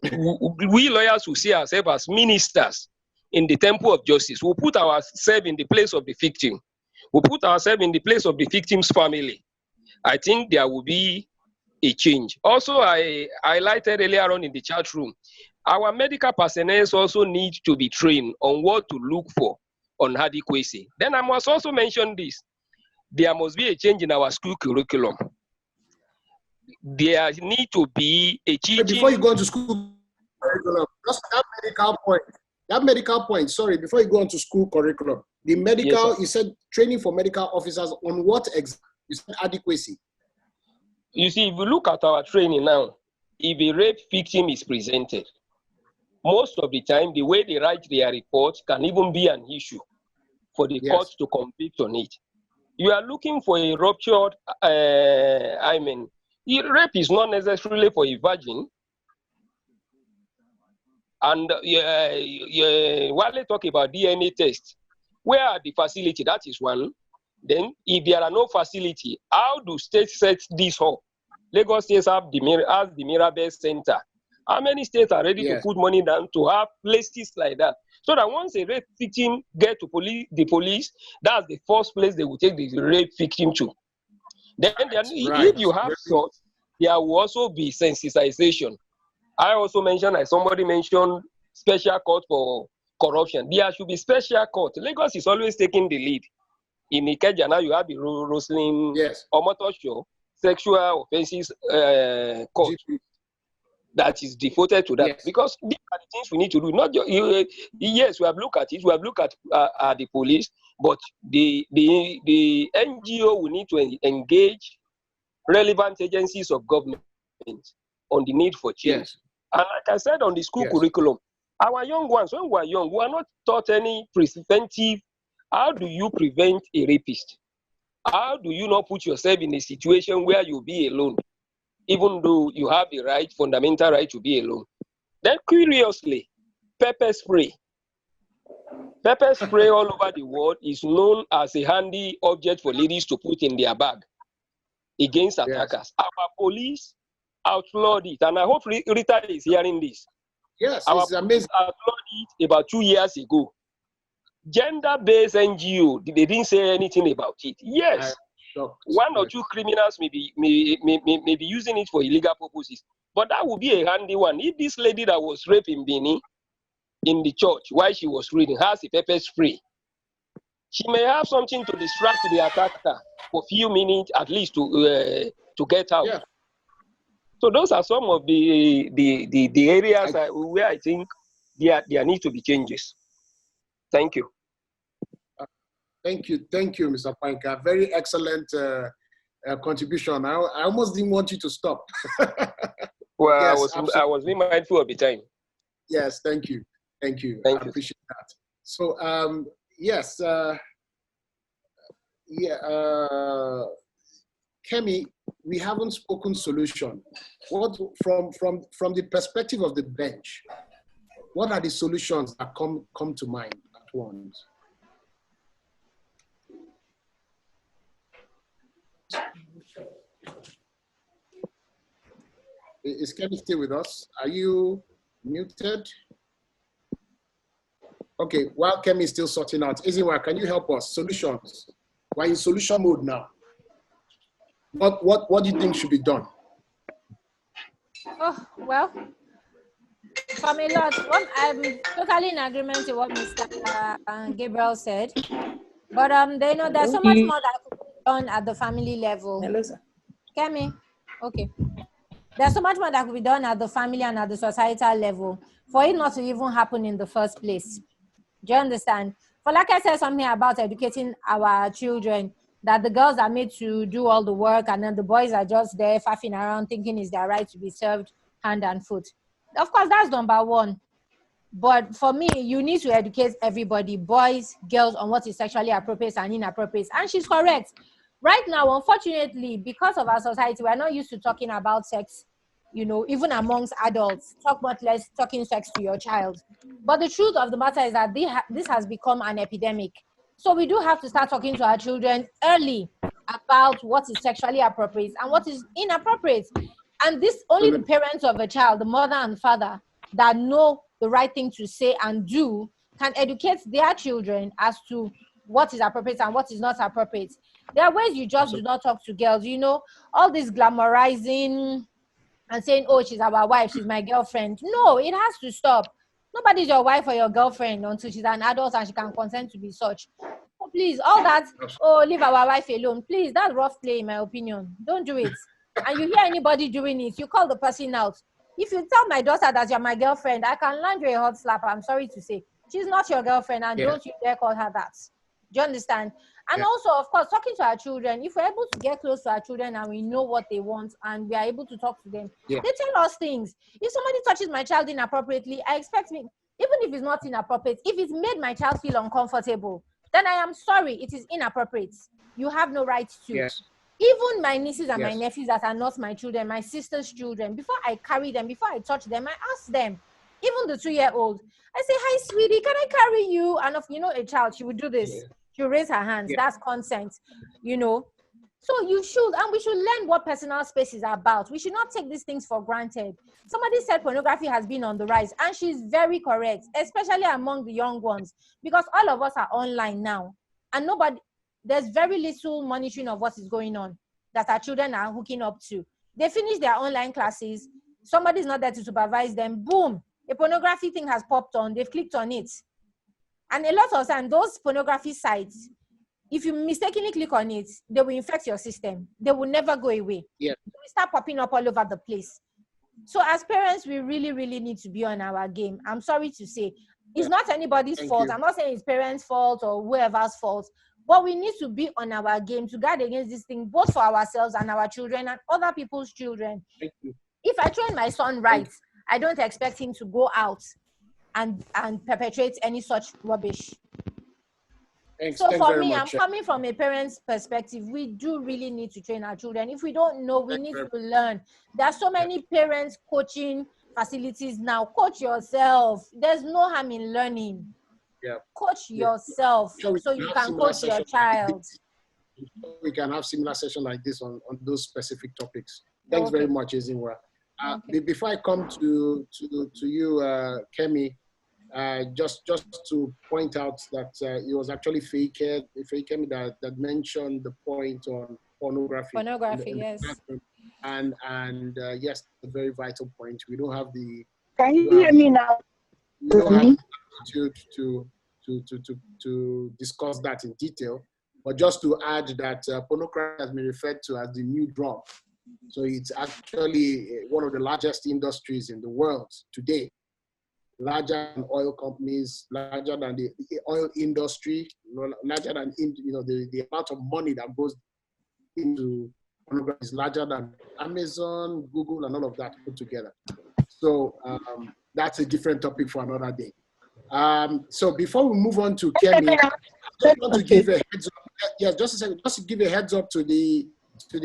we lawyers who see ourselves as ministers in the temple of justice, we put ourselves in the place of the victim, we put ourselves in the place of the victim's family, I think there will be a change. Also, I highlighted earlier on in the chat room, our medical personnel also need to be trained on what to look for on adequacy. Then I must also mention this. There must be a change in our school curriculum. There need to be a teaching. Before you go to school curriculum, just that medical point. that medical point, sorry, before you go on to school curriculum, the medical, Yes, you said training for medical officers on what exactly? You said adequacy. You see, if you look at our training now, if a rape victim is presented, most of the time, the way they write their report can even be an issue for the court to convict on it. You are looking for a ruptured, rape is not necessarily for a virgin. And while they talk about DNA test, where are the facility? That is one. Then, if there are no facility, how do states set this up? Lagos State has the Mirabel Center. How many states are ready to put money down to have places like that? So that once a rape victim get to the police, that's the first place they will take the rape victim to. Then, if you have such, there will also be sensitization. I also mentioned, as somebody mentioned, special court for corruption. There should be special court. Lagos is always taking the lead. In Ikeja now, you have the Roslyn Omotosho sexual offenses court that is devoted to that. Because these are the things we need to do. Not just, yes, we have looked at it. We have looked at the police, but the NGO will need to engage relevant agencies of government on the need for change. And like I said on the school curriculum, our young ones, when we are young, we are not taught any preventive. How do you prevent a rapist? How do you not put yourself in a situation where you'll be alone, even though you have the right, fundamental right to be alone? Then curiously, pepper spray. Pepper spray all over the world is known as a handy object for ladies to put in their bag against attackers. Our police outlawed it, and I hope Rita is hearing this. Yes, our it's amazing. Outlawed it about 2 years ago. Gender-based NGO, they didn't say anything about it. Yes, one or two criminals may be using it for illegal purposes, but that would be a handy one. If this lady that was raped in Benin in the church while she was reading has a pepper spray, she may have something to distract the attacker for a few minutes at least to get out. Yeah. So those are some of the areas where I think there needs to be changes. Thank you. Thank you, Mr. Painka. Very excellent contribution. I almost didn't want you to stop. Well, yes, I was being mindful of the time. Yes, thank you. I appreciate that. So, yes, Kemi, we haven't spoken solution. What from the perspective of the bench, what are the solutions that come to mind at once? Is Kemi still with us? Are you muted? Okay, while Kemi is still sorting out, Izinwa, can you help us? Solutions. We're in solution mode now. What do you think should be done? Oh, well, from a lot, I'm totally in agreement with what Mr. Gabriel said. But there's so much more that could be done at the family level. Hello, sir. Kemi, okay. There's so much more that could be done at the family and at the societal level for it not to even happen in the first place. Do you understand? For like I said something about educating our children, that the girls are made to do all the work and then the boys are just there faffing around thinking it's their right to be served hand and foot. Of course, that's number one. But for me, you need to educate everybody, boys, girls, on what is sexually appropriate and inappropriate. And she's correct. Right now, unfortunately, because of our society, we're not used to talking about sex, even amongst adults. Talk much less talking sex to your child. But the truth of the matter is that this has become an epidemic. So we do have to start talking to our children early about what is sexually appropriate and what is inappropriate. And this only the parents of a child, the mother and father, that know the right thing to say and do can educate their children as to what is appropriate and what is not appropriate. There are ways you just do not talk to girls. All this glamorizing and saying, oh, she's our wife, she's my girlfriend. No, it has to stop. Nobody's your wife or your girlfriend until she's an adult and she can consent to be such. So please, all that, leave our wife alone. Please, that's rough play in my opinion. Don't do it. And you hear anybody doing it, you call the person out. If you tell my daughter that you're my girlfriend, I can land you a hot slap, I'm sorry to say. She's not your girlfriend, and don't you dare call her that. Do you understand? And also, of course, talking to our children, if we're able to get close to our children and we know what they want and we are able to talk to them, they tell us things. If somebody touches my child inappropriately, I expect me, even if it's not inappropriate, if it's made my child feel uncomfortable, then I am sorry, it is inappropriate. You have no right to. Yes. Even my nieces and my nephews that are not my children, my sister's children, before I carry them, before I touch them, I ask them, even the 2-year-old, I say, hi, sweetie, can I carry you? And if you know a child, she would do this. She'll raise her hands. That's consent, you know. So you should, and we should learn what personal space is about. We should not take these things for granted. Somebody said pornography has been on the rise, and she's very correct, especially among the young ones, because all of us are online now, and there's very little monitoring of what is going on that our children are hooking up to. They finish their online classes, somebody's not there to supervise them, boom, a pornography thing has popped on, they've clicked on it. And a lot of times, those pornography sites, if you mistakenly click on it, they will infect your system. They will never go away. Yeah. They will start popping up all over the place. So as parents, we really, really need to be on our game. I'm sorry to say, it's not anybody's fault. I'm not saying it's parents' fault or whoever's fault, but we need to be on our game to guard against this thing, both for ourselves and our children and other people's children. Thank you. If I train my son right, I don't expect him to go out and perpetrate any such rubbish. So for me, I'm coming from a parent's perspective. We do really need to train our children. If we don't know, we need to learn. There are so many parents coaching facilities now. Coach yourself. There's no harm in learning. Coach yourself so you can coach your child. We can have similar sessions like this on those specific topics. Thanks very much, Ezinwa. Before I come to you, Kemi, just to point out that it was actually Kemi that mentioned the point on pornography. Pornography, yes. And yes, a very vital point. We don't have the. Can you hear me now? We don't have to discuss that in detail, but just to add that pornography has been referred to as the new drug. So it's actually one of the largest industries in the world today, larger than oil companies, larger than the oil industry, larger than the amount of money that goes into pornography is larger than Amazon, Google, and all of that put together. So that's a different topic for another day. So before we move on to Kemi, I just want to give a heads up. Yeah, just a second. Just to give a heads up to the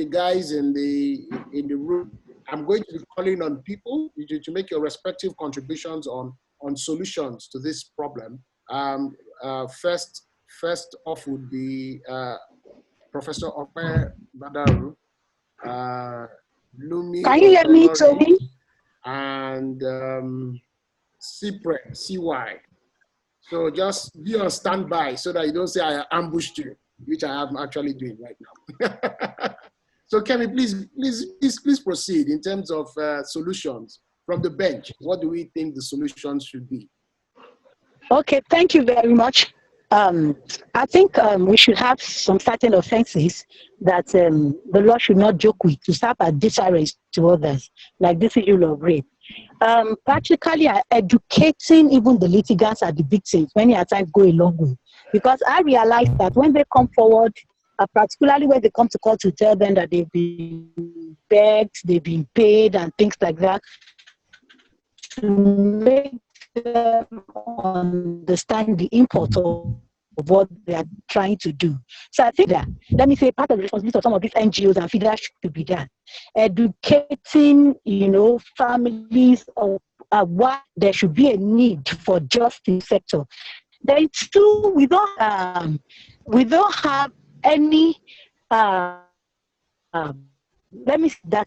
guys in the room. I'm going to be calling on people to make your respective contributions on solutions to this problem. First off would be Professor Ope Badaru, Lumi. Can you hear me, Tony? And CY. So just be on standby so that you don't say I ambushed you, which I am actually doing right now. So Kemi, please proceed in terms of solutions from the bench. What do we think the solutions should be? Okay, thank you very much. I think we should have some certain offenses that the law should not joke with to serve as deterrents to others, like this issue of rape. Practically educating even the litigants and the victims many a times go a long way, because I realize that when they come forward, particularly when they come to court to tell them that they've been begged, they've been paid and things like that, to make them understand the import of what they are trying to do. So I think that, let me say, part of the responsibility of some of these NGOs and FIDA should be done. Educating, families of why there should be a need for justice sector. Then two, we don't have any that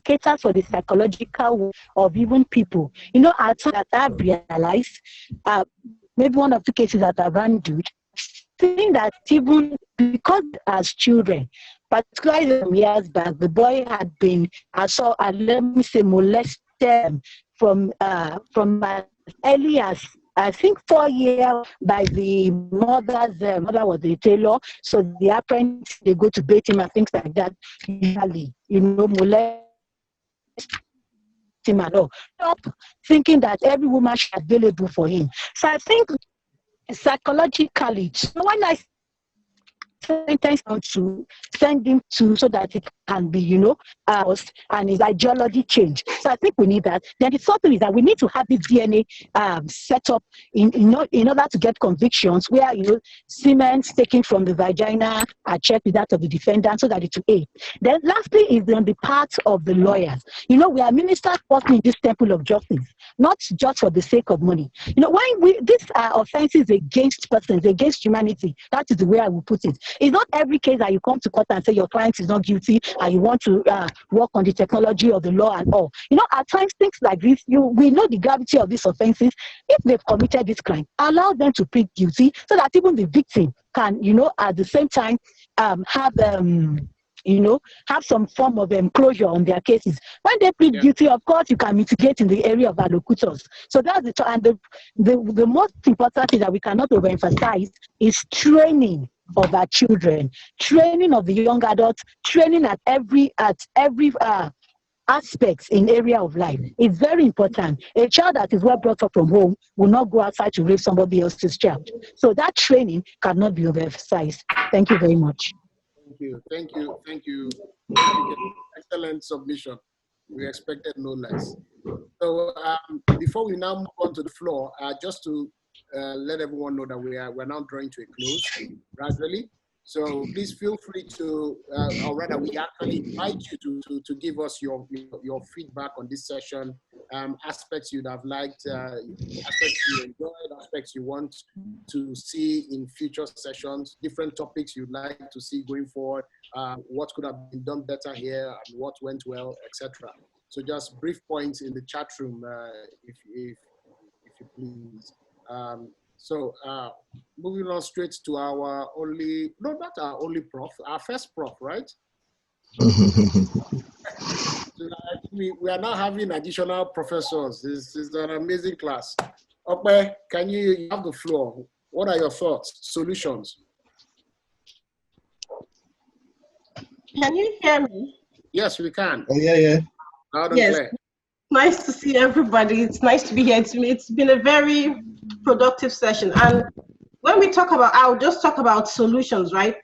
caters for the psychological of even people. At that I've realized, maybe one of the cases that I've handled, saying that even because as children, particularly some years back, the boy had been molested from as early as I think 4 years by the mother's mother was a tailor, so the apprentice they go to bait him and things like that. Usually, molest him and all. Stop thinking that every woman should be available for him. So I think psychologically. So when I sentence on to send him to so that it can be, and his ideology change. So I think we need that. Then the third thing is that we need to have this DNA set up in order to get convictions where, semen taken from the vagina are checked with that of the defendant so that it will aid. Then lastly is on the part of the lawyers. We are ministers working in this temple of justice, not just for the sake of money. When these are offenses against persons, against humanity, that is the way I will put it. It's not every case that you come to court and say your client is not guilty and you want to work on the technology of the law and all. At times things like this, we know the gravity of these offenses. If they've committed this crime, allow them to plead guilty so that even the victim can, at the same time have some form of closure on their cases. When they plead guilty, of course, you can mitigate in the area of allocutors. So that's it. And the most important thing that we cannot overemphasize is training of our children, training of the young adults, training at every aspects in area of life. It's very important. A child that is well brought up from home will not go outside to rape somebody else's child. So that training cannot be overemphasized. Thank you very much. Thank you. Excellent submission. We expected no less. So before we now move on to the floor, just to let everyone know that we're now drawing to a close gradually. So please feel free to, or rather, we actually invite you to give us your feedback on this session, aspects you'd have liked, aspects you enjoyed, aspects you want to see in future sessions, different topics you'd like to see going forward, what could have been done better here, and what went well, etc. So just brief points in the chat room, if you please. So moving on straight to our only, no, not our only prof, our first prof, right? So we are now having additional professors. This is an amazing class. Okay, you have the floor. What are your thoughts, solutions? Can you hear me? Yes, we can. Oh, yeah. Loud and clear. Nice to see everybody. It's nice to be here. It's been a very productive session. And when we talk about, I'll just talk about solutions, right?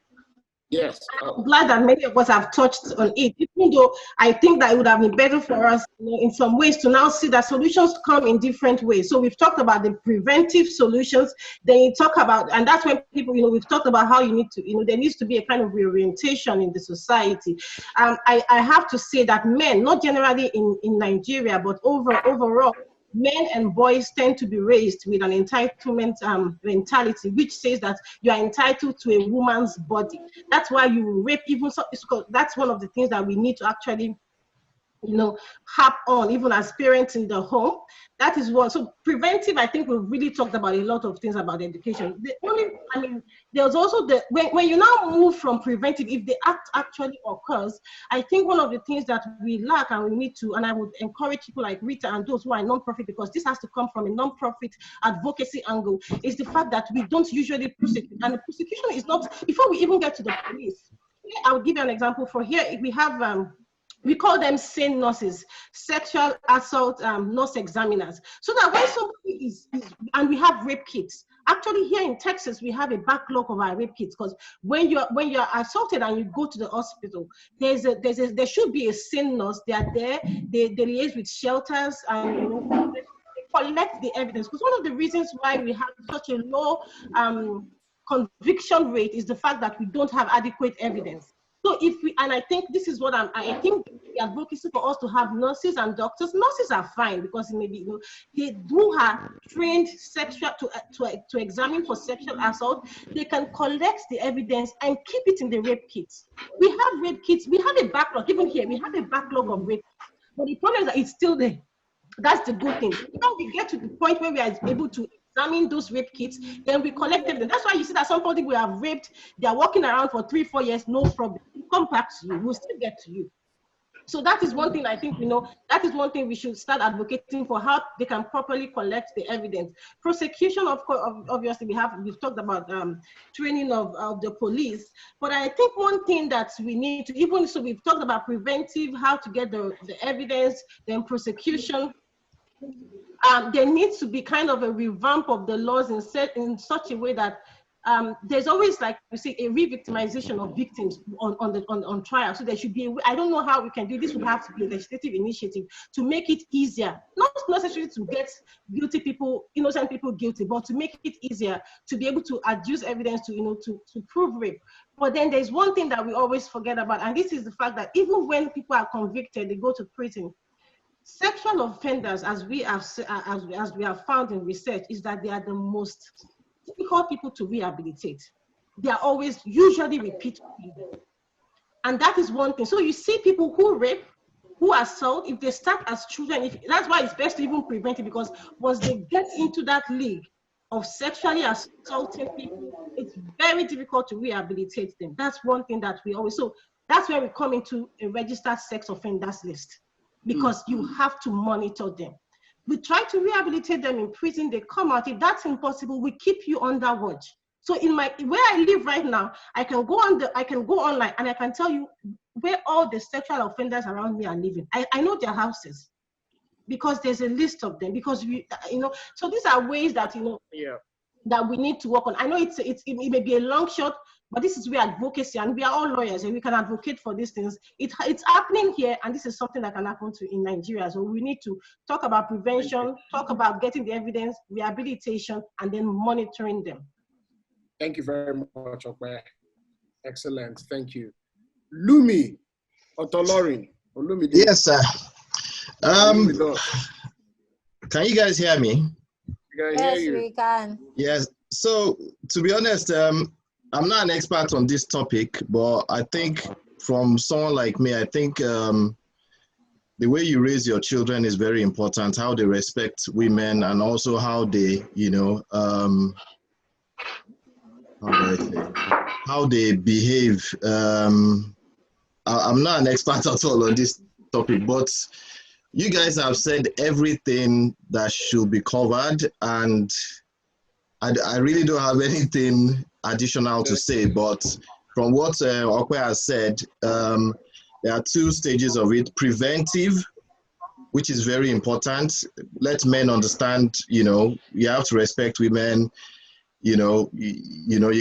Yes. I'm glad that many of us have touched on it, even though I think that it would have been better for us in some ways to now see that solutions come in different ways. So we've talked about the preventive solutions, then you talk about, and that's when people, we've talked about how you need to, there needs to be a kind of reorientation in the society. I have to say that men, not generally in Nigeria, but overall, men and boys tend to be raised with an entitlement mentality, which says that you are entitled to a woman's body. That's why you rape even so. That's one of the things that we need to actually, harp on, even as parents in the home. That is one. So preventive, I think we've really talked about a lot of things about education. There's also when you now move from preventive, if the act actually occurs, I think one of the things that we lack and we need to, and I would encourage people like Rita and those who are non-profit, because this has to come from a non-profit advocacy angle, is the fact that we don't usually prosecute. And the prosecution is not, before we even get to the police. I'll give you an example. For here, we have, we call them SANE nurses, sexual assault nurse examiners. So that when somebody is, and we have rape kits. Actually, here in Texas, we have a backlog of our rape kits, because when you're assaulted and you go to the hospital, there should be a SANE nurse. They are there. They liaise with shelters and they collect the evidence. Because one of the reasons why we have such a low conviction rate is the fact that we don't have adequate evidence. So and I think this is what I think the advocacy for us to have nurses and doctors. Nurses are fine because maybe they do have trained sexual to examine for sexual assault. They can collect the evidence and keep it in the rape kits. We have rape kits. We have a backlog. Even here, we have a backlog of rape. But the problem is that it's still there. That's the good thing. Now we get to the point where we are able to examine those rape kits, then we collect them. That's why you see that somebody we have raped, they are walking around for 3-4 years, no problem. We'll come back to you, we'll still get to you. So that is one thing I think, that is one thing we should start advocating for, how they can properly collect the evidence. Prosecution, of course, obviously we've talked about training of the police, but I think one thing that we need to, we've talked about preventive, how to get the evidence, then prosecution. there needs to be kind of a revamp of the laws in such a way that there's always, like you say, a re-victimization of victims on trial. So there should be I don't know how we can do this. Would have to be a legislative initiative to make it easier, not necessarily to get innocent people guilty, but to make it easier to be able to adduce evidence to prove rape. But then there's one thing that we always forget about, and this is the fact that even when people are convicted, they go to prison. Sexual offenders, as we have found in research, is that they are the most difficult people to rehabilitate. They are always usually repeat offenders. And that is one thing. So you see people who rape, who assault, if they start as children, that's why it's best to even prevent it, because once they get into that league of sexually assaulting people, it's very difficult to rehabilitate them. That's one thing that we always, so that's where we come into a registered sex offenders list, because you have to monitor them. We try to rehabilitate them in prison, they come out. If that's impossible, we keep you under watch. So where I live right now, I can go online and I can tell you where all the sexual offenders around me are living. I know their houses because there's a list of them, because so these are ways that that we need to work on. I know it may be a long shot, but this is where advocacy, and we are all lawyers and we can advocate for these things. It's happening here, and this is something that can happen in Nigeria. So we need to talk about prevention, talk about getting the evidence, rehabilitation, and then monitoring them. Thank you very much, Okwe. Excellent, thank you. Lumi Otolorin. Yes, sir. Can you guys hear me? Yes, we can. Yes. So to be honest, I'm not an expert on this topic, but I think from someone like me, I think the way you raise your children is very important, how they respect women, and also how they, how they behave. I'm not an expert at all on this topic, but you guys have said everything that should be covered, and I really don't have anything additional to say, but from what Okwe has said, there are two stages of it. Preventive, which is very important. Let men understand, you have to respect women. You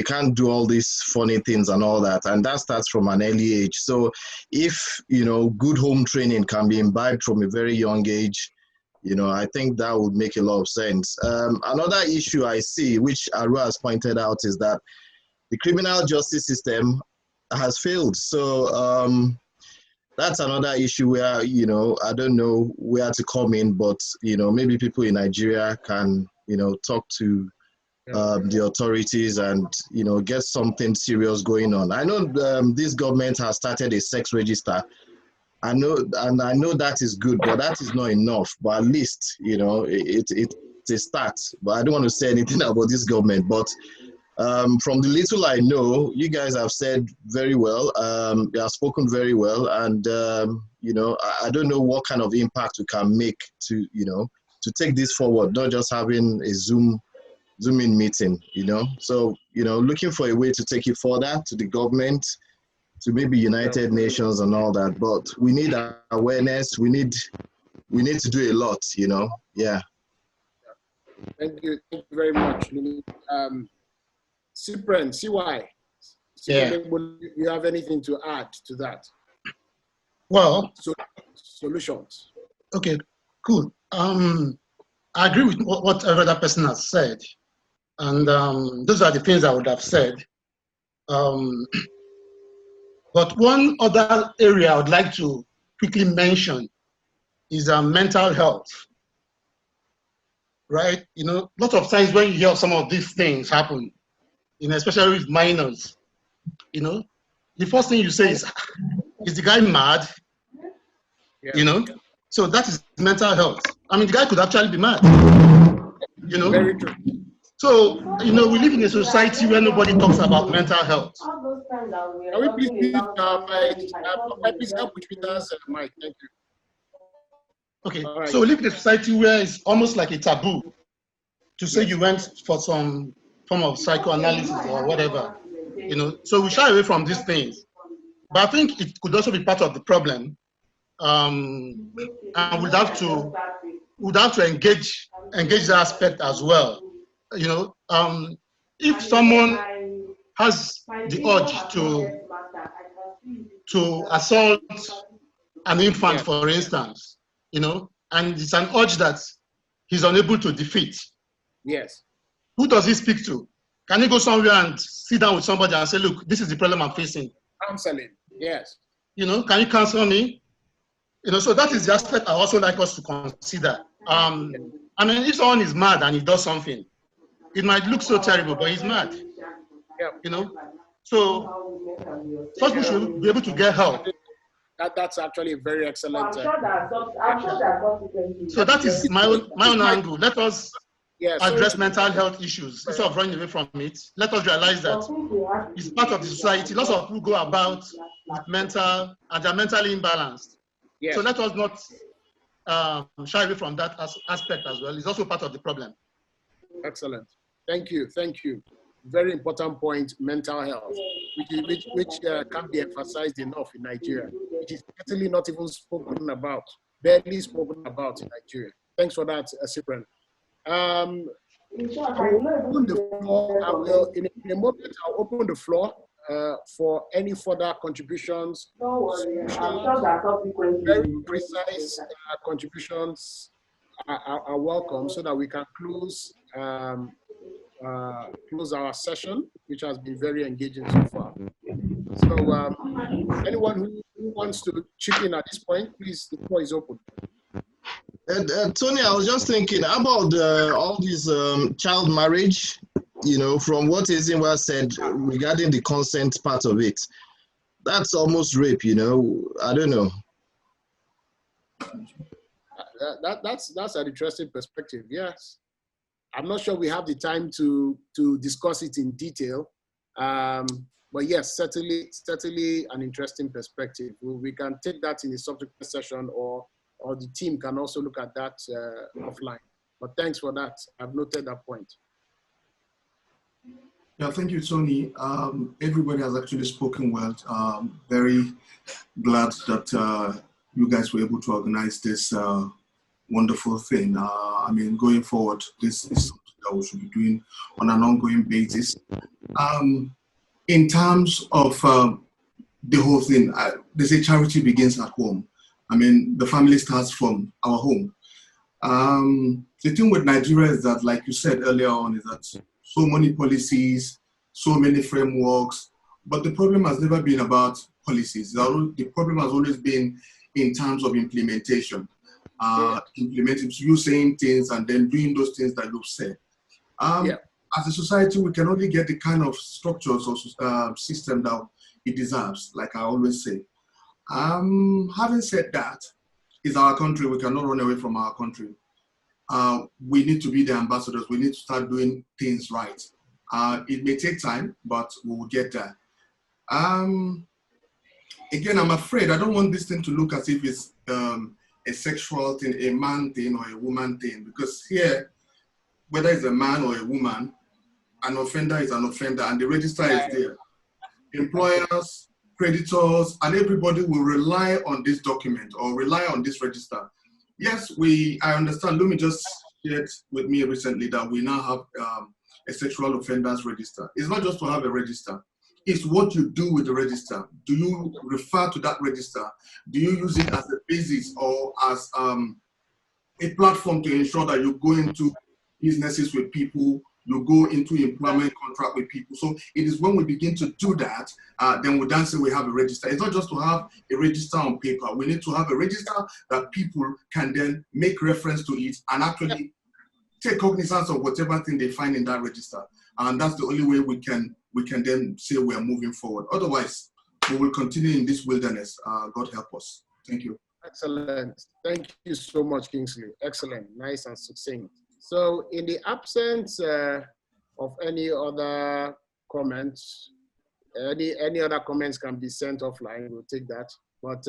can't do all these funny things and all that, and that starts from an early age. So if good home training can be imbibed from a very young age, I think that would make a lot of sense. Another issue I see, which Aru has pointed out, is that the criminal justice system has failed. So that's another issue where, I don't know where to come in, but, maybe people in Nigeria can, talk to the authorities and, get something serious going on. I know this government has started a sex register. I know that is good, but that is not enough. But at least, it's a start. But I don't want to say anything about this government. But from the little I know, you guys have said very well. You have spoken very well, and I don't know what kind of impact we can make to take this forward. Not just having a Zoom-in meeting. So looking for a way to take it further to the government, to maybe United Nations and all that, but we need awareness. We need to do a lot, Yeah. Thank you very much. Cyprian, CY. Yeah. You have anything to add to that? Well, solutions. Okay, cool. I agree with what every other person has said, and those are the things I would have said. But one other area I would like to quickly mention is mental health, right? A lot of times when you hear some of these things happen, especially with minors, the first thing you say is the guy mad? Yeah. So that is mental health. I mean, the guy could actually be mad, Very true. So, we live in a society where nobody talks about mental health. Can we please help with Peter's mic? Thank you. Okay, right. So we live in a society where it's almost like a taboo to say you went for some form of psychoanalysis or whatever, So we shy away from these things. But I think it could also be part of the problem. And we'd have to would have to engage that aspect as well. You know, if someone has the urge to assault an infant, for instance, you know, and it's an urge that he's unable to defeat. Yes. Who does he speak to? Can he go somewhere and sit down with somebody and say, look, this is the problem I'm facing? Counseling, yes. You know, can you counsel me? You know, so that is the aspect I also like us to consider. I mean, if someone is mad and he does something, it might look so terrible, but he's mad. Yeah. You know, so such people should be able to get help. That's actually a very excellent. I'm sure that consequences. So that is my own angle. Let us address mental health issues instead of running away from it. Let us realize that it's part of the society. Lots of people go about with mental, and they're mentally imbalanced. Yes. So let us not shy away from that aspect as well. It's also part of the problem. Excellent. Thank you. Thank you. Very important point, mental health, which can't be emphasized enough in Nigeria, which is certainly not even spoken about, barely spoken about in Nigeria. Thanks for that, Cyprian. In a moment, I'll open the floor for any further contributions. Very precise contributions are welcome so that we can close our session, which has been very engaging so far. So anyone who wants to chip in at this point, please, the floor is open. Tony, I was just thinking about all these child marriage, you know, from what Ezinwa said regarding the consent part of it. That's almost rape, you know. I don't know. That's an interesting perspective, yes. I'm not sure we have the time to discuss it in detail, but yes, certainly an interesting perspective. We can take that in a subsequent session, or the team can also look at that offline. But thanks for that. I've noted that point. Yeah, thank you, Tony. Everybody has actually spoken well. Very glad that you guys were able to organize this wonderful thing. I mean, going forward, this is something that we should be doing on an ongoing basis. In terms of the whole thing, they say charity begins at home. I mean, the family starts from our home. The thing with Nigeria is that, like you said earlier on, is that so many policies, so many frameworks, but the problem has never been about policies. The problem has always been in terms of implementation. Implementing, you saying things and then doing those things that you've said. As a society, we can only get the kind of structures or system that it deserves, like I always say. Having said that, it's our country. We cannot run away from our country. We need to be the ambassadors. We need to start doing things right. It may take time, but we will get there. Again, I'm afraid I don't want this thing to look as if it's a sexual thing, a man thing or a woman thing, because here, whether it's a man or a woman, an offender is an offender and the register is there. Employers, creditors, and everybody will rely on this document or rely on this register. Yes, I understand. Lumi just shared with me recently that we now have a sexual offenders register. It's not just to have a register. It's what you do with the register. Do you refer to that register? Do you use it as a basis or as a platform to ensure that you go into businesses with people, you go into employment contract with people? So it is when we begin to do that, then we then say we have a register. It's not just to have a register on paper. We need to have a register that people can then make reference to it and actually take cognizance of whatever thing they find in that register. And that's the only way we can then say we are moving forward. Otherwise, we will continue in this wilderness. God help us. Thank you. Excellent. Thank you so much, Kingsley. Excellent. Nice and succinct. So in the absence of any other comments, any other comments can be sent offline. We'll take that. But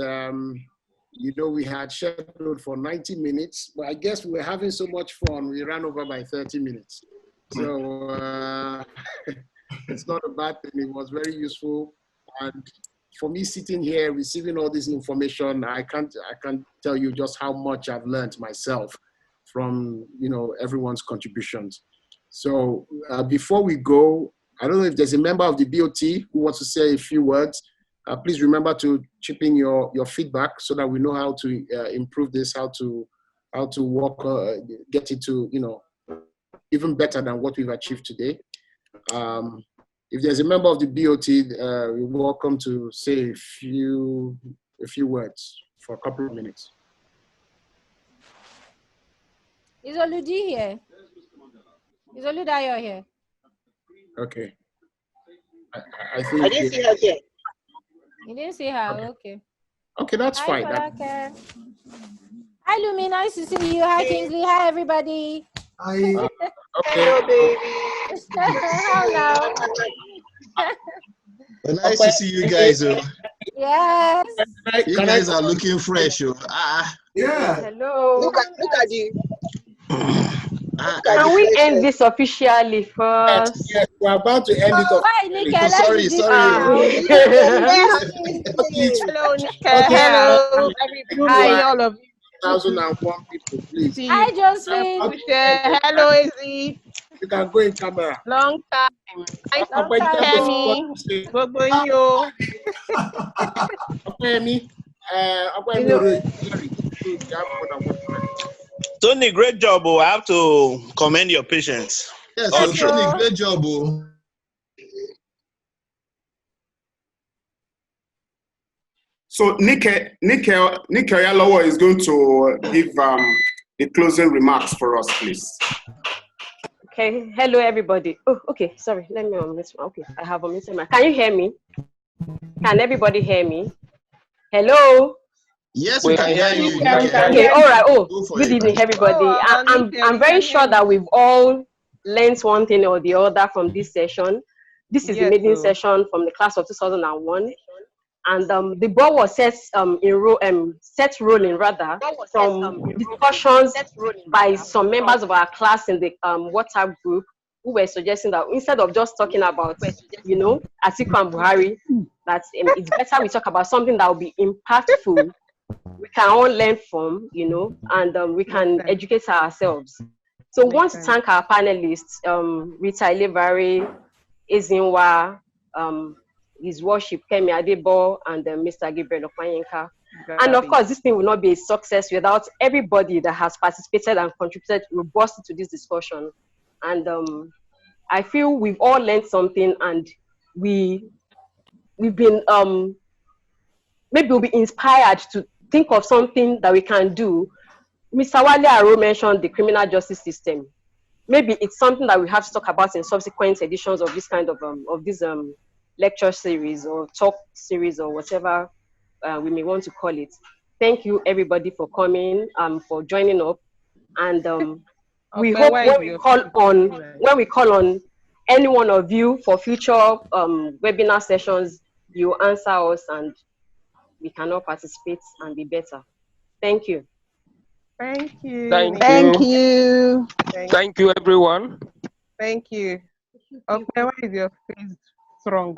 you know, we had scheduled for 90 minutes, but I guess we were having so much fun, we ran over by 30 minutes. So it's not a bad thing. It was very useful. And for me sitting here, receiving all this information, I can't tell you just how much I've learned myself from everyone's contributions. So before we go, I don't know if there's a member of the BOT who wants to say a few words. Please remember to chip in your feedback so that we know how to improve this, how to work, get it to even better than what we've achieved today. If there's a member of the BOT, you're welcome to say a few words for a couple of minutes. Is Oludi here? Is Oludayo here? Okay. I think I didn't see her yet. You didn't see her? Okay. Okay, that's Hi, fine. Hi, Lumi. Nice to see you. Hi, Kingsley. Hi, everybody. Hi. Okay. Hello, baby. Hello. Well, nice to see you guys. Yes. You guys are looking fresh. Yeah. Hello. Look at you. Can we end this officially first? Yes, we're about to end it officially. Hello, Nika. Hello, everybody. Hi, all of you. 1,001 people, please. Hi, Josephine. Hello, Izzy. You can go in camera. Long time. Nice to meet Tony, great job. I have to commend your patience. Yes, Tony, great job. So Nike Oyalowo is going to give the closing remarks for us, please. Okay. Hello, everybody. Oh, okay. Sorry. Let me unmute. Okay, I have unmuted my. Can you hear me? Can everybody hear me? Hello. Yes, we can hear you. Okay. All right. Oh, good evening, everybody. I'm very sure that we've all learned one thing or the other from this session. This is the maiden session from the class of 2001. And the ball was set rolling rather from discussions by some members of our class in the WhatsApp group who were suggesting that instead of just talking about, Atiku and Buhari, that it's better we talk about something that will be impactful, we can all learn from, and we can educate ourselves. So I want to thank our panelists, Rita Elevare, Ezinwa, His Worship Kemi Adebo, and Mr. Gabriel Okwanyinka. And of course, this thing will not be a success without everybody that has participated and contributed robustly to this discussion. And I feel we've all learned something, and we've been maybe we'll be inspired to think of something that we can do. Mr. Wale Aro mentioned the criminal justice system. Maybe it's something that we have to talk about in subsequent editions of this kind of this lecture series or talk series or whatever we may want to call it. Thank you everybody for coming, for joining up, and we hope when we call on any one of you for future webinar sessions, you answer us and we can all participate and be better. Thank you. Thank you. Thank you. Thank you, everyone. Thank you. Okay, why is your face strong?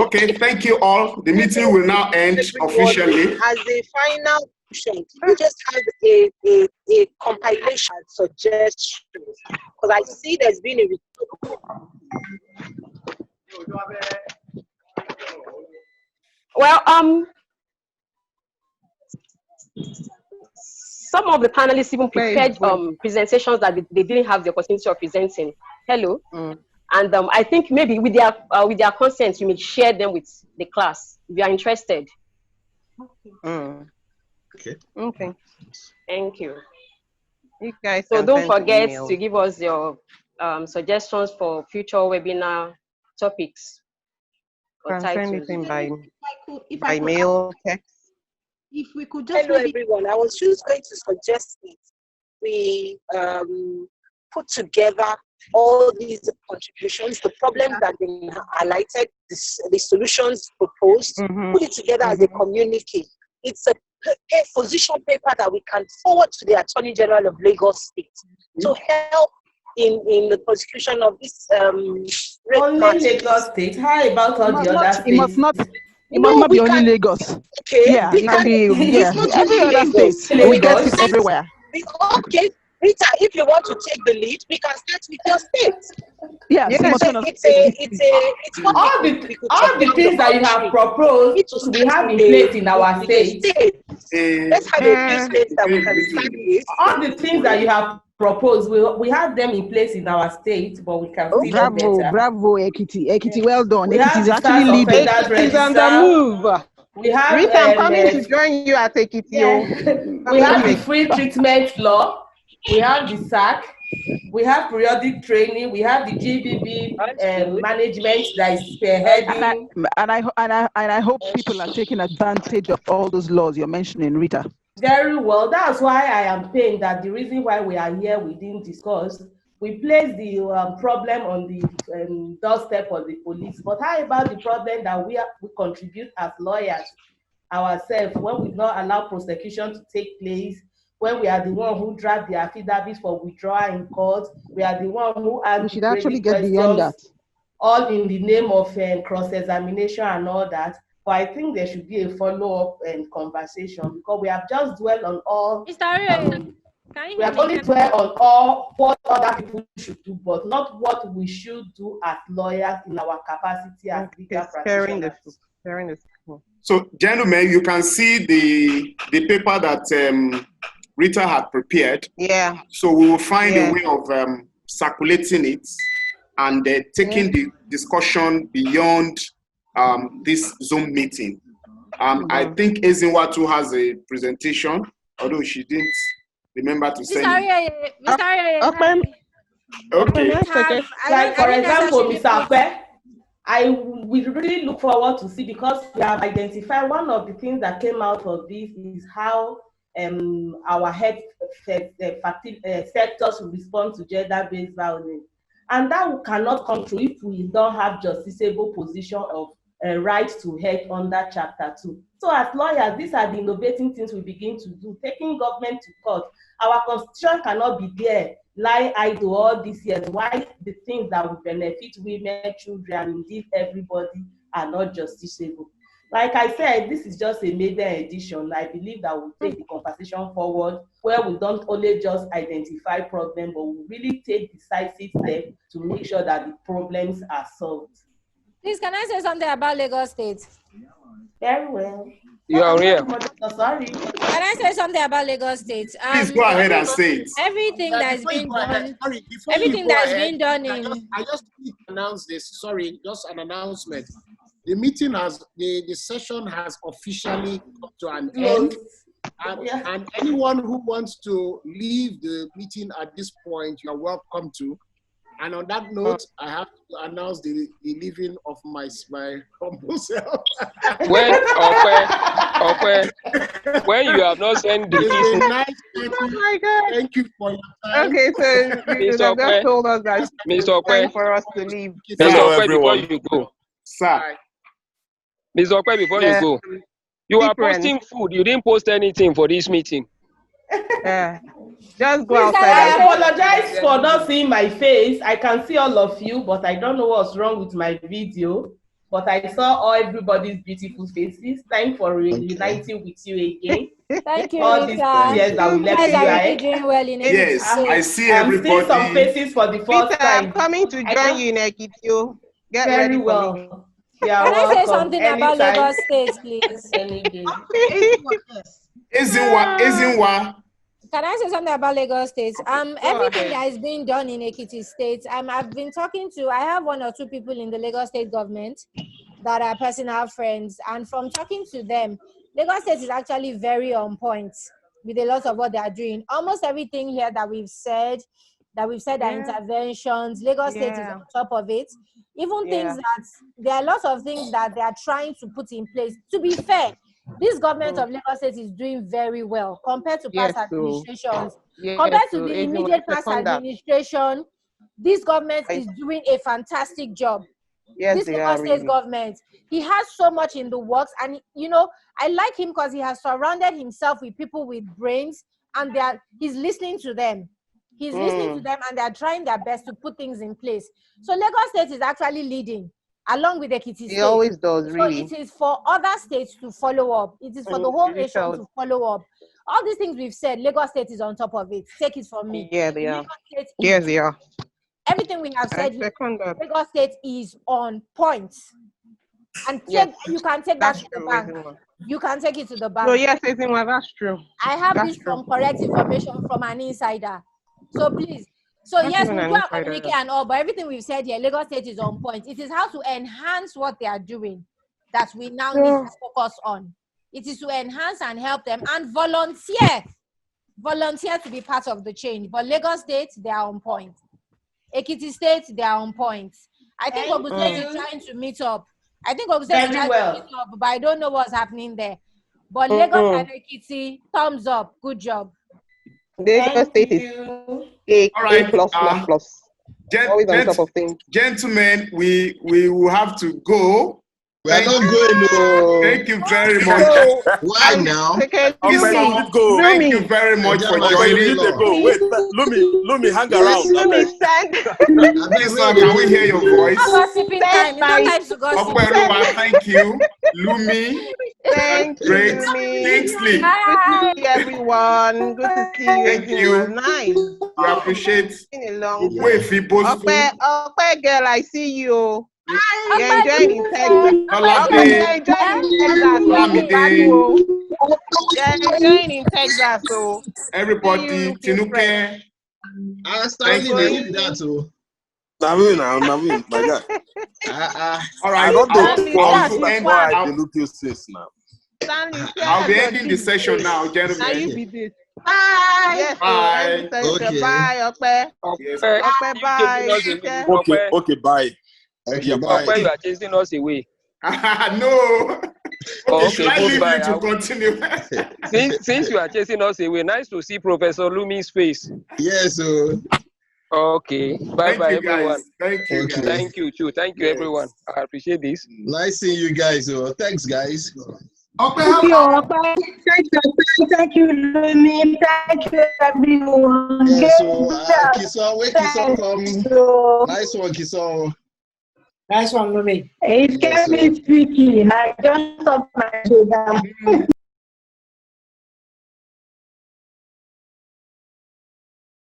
Okay, thank you all. The meeting will now end officially. As a final question, you just have a compilation suggestions, because I see there's been a well, some of the panelists even prepared presentations that they didn't have the opportunity of presenting. Hello. And I think maybe with their consent, you may share them with the class if you are interested. Okay. Okay. Thank you. You guys so can don't send forget email. to give us your suggestions for future webinar topics. Can send it in by I could mail, text. If we could just Hello everyone, I was just going to suggest that we put together all these contributions, the problems that have been highlighted, the solutions proposed, put it together as a communique. It's a position paper that we can forward to the Attorney General of Lagos State to help in the prosecution of this only Lagos State. How about all the other states? It must not be only Lagos. Okay. Yeah, it can be every other state. We get it everywhere. Okay, Rita, if you want to take the lead, we can start with your state. Yeah, it's not all the things that you have proposed we have in place in our state. Let's have a few states that we can start with. All the things that you have proposed, we have them in place in our state, but we can see them better. Bravo, Ekiti, well done. We Ekiti is have actually leading. It's on the move. We have Rita, I'm coming to join you at Ekiti. We have the free treatment law. We have the SAC. We have periodic training. We have the GBB management that is spearheading. And I hope people are taking advantage of all those laws you're mentioning, Rita. Very well. That's why I am saying that the reason why we are here, we didn't discuss. We placed the problem on the doorstep of the police. But how about the problem that we contribute as lawyers ourselves when we not allow prosecution to take place? When we are the one who draft the affidavits for withdrawal in court, we are the one who we should actually get beyond that. All in the name of cross-examination and all that. But I think there should be a follow-up conversation because we have just dwelled on all. We have only dwelled on all what other people should do, but not what we should do as lawyers in our capacity as legal practitioners. So, gentlemen, you can see the paper that Rita had prepared. Yeah. So we will find a way of circulating it and taking the discussion beyond this Zoom meeting. I think Ezinwatu has a presentation, although she didn't remember to send it. Okay. Like for example, Mr. Akpe, I will really look forward to see because we have identified one of the things that came out of this is how our health sectors respond to gender-based violence. And that cannot come true if we don't have justiciable position of right to health under Chapter 2. So as lawyers, these are the innovating things we begin to do, taking government to court. Our constitution cannot be there, lie idle all these years. Why the things that will benefit women, children, and indeed everybody are not justiciable? Like I said, this is just a maiden edition. I believe that we'll take the conversation forward where we don't only just identify problems, but we really take decisive steps to make sure that the problems are solved. Please, can I say something about Lagos State? Very well. You are here. Sorry. Can I say something about Lagos State? Please go ahead and say it. Everything that's been done. Everything that's been done in. I just need to announce this. Sorry, just an announcement. The meeting the session has officially come to an end. And anyone who wants to leave the meeting at this point, you are welcome to. And on that note, I have to announce the leaving of my humble self. When you have not sent the piece. Oh my God. Thank you for your time. Okay, so you have just told us that it's time for us to leave. Mr. Okwe, before you go. Sir. Mr. Okwe, before you go. You are posting food. You didn't post anything for this meeting. Just go outside. I apologize for not seeing my face. I can see all of you, but I don't know what's wrong with my video. But I saw everybody's beautiful faces. Thanks for reuniting with you again. Thank you, all these years that we left you ahead. Yes, I see everybody. I'm seeing some faces for the first time. I'm coming to join you in Ekiti. Get very ready well. Can I say something about Lagos State, please? Ezinwa. Can I say something about Lagos State? Everything that is being done in Ekiti State, I've been talking to, I have 1 or 2 people in the Lagos State government that are personal friends. And from talking to them, Lagos State is actually very on point with a lot of what they are doing. Almost everything here that we've said are interventions. Lagos State is on top of it. Even things that, there are lots of things that they are trying to put in place. To be fair, this government of Lagos State is doing very well compared to past administrations. Compared to the immediate past administration, this government is doing a fantastic job. This Lagos State government, he has so much in the works, and you know, I like him because he has surrounded himself with people with brains, and he's listening to them. He's listening to them, and they're trying their best to put things in place. So Lagos State is actually leading, along with Ekiti State. He always does, really. So it is for other states to follow up. It is for the whole nation to follow up. All these things we've said, Lagos State is on top of it. Take it from me. Yeah, they are. Lagos State Yeah, is- they are. Everything we have said, second that. Lagos State is on point. And Yes, you can take that that's to the true, bank. Ezinwa. You can take it to the bank. No, yes, Ezinwa, that's true. I have That's this true. from correct information from an insider. So please. So Not yes, even we an do our insider. communique and all, but everything we've said here, Lagos State is on point. It is how to enhance what they are doing that we now need to focus on. It is to enhance and help them and volunteer to be part of the change. But Lagos State, they are on point. Ekiti State, they are on point. I think Ogun State is trying to meet up. I think Ogun State is trying to meet up, but I don't know what's happening there. But Lagos and Ekiti, thumbs up. Good job. Lagos State is A plus. Always on top of things. Gentlemen, we will have to go. We are not going. No. Thank you very much. Why now? Thank you very much for joining. Wait, Lumi, hang around. Lumi, stand. Can we hear your voice? Thank you. Lumi. Thank you, Great. Lumi. Kingsley. Good to see everyone. Good to see you. Thank you. Nice. We appreciate. It's been a long time. Okay, girl, I see you. You're enjoying in Texas. You're enjoying in Texas. So everybody, Tinuke. Thank you. That too. Namu, my guy. All right. I don't I'll look you sis now. I'll be ending the session now, gentlemen. Bye. Yes, bye. Okay. Bye. Yes. Bye. Okay. Bye. Okay, bye. You are chasing us away. No. Okay, should I leave goodbye. you to continue? since you are chasing us away, nice to see Professor Lumi's face. Yes. Okay. Bye, everyone. Thank you. Okay. Thank you too. Thank you, everyone. I appreciate this. Nice seeing you guys. Thanks, guys. Thank you, Lumi. Thank you, everyone. Yeah, Kison, where Kison come? Nice one, Kison. Nice one, Lumi. It can be tricky. I don't stop my shoulder.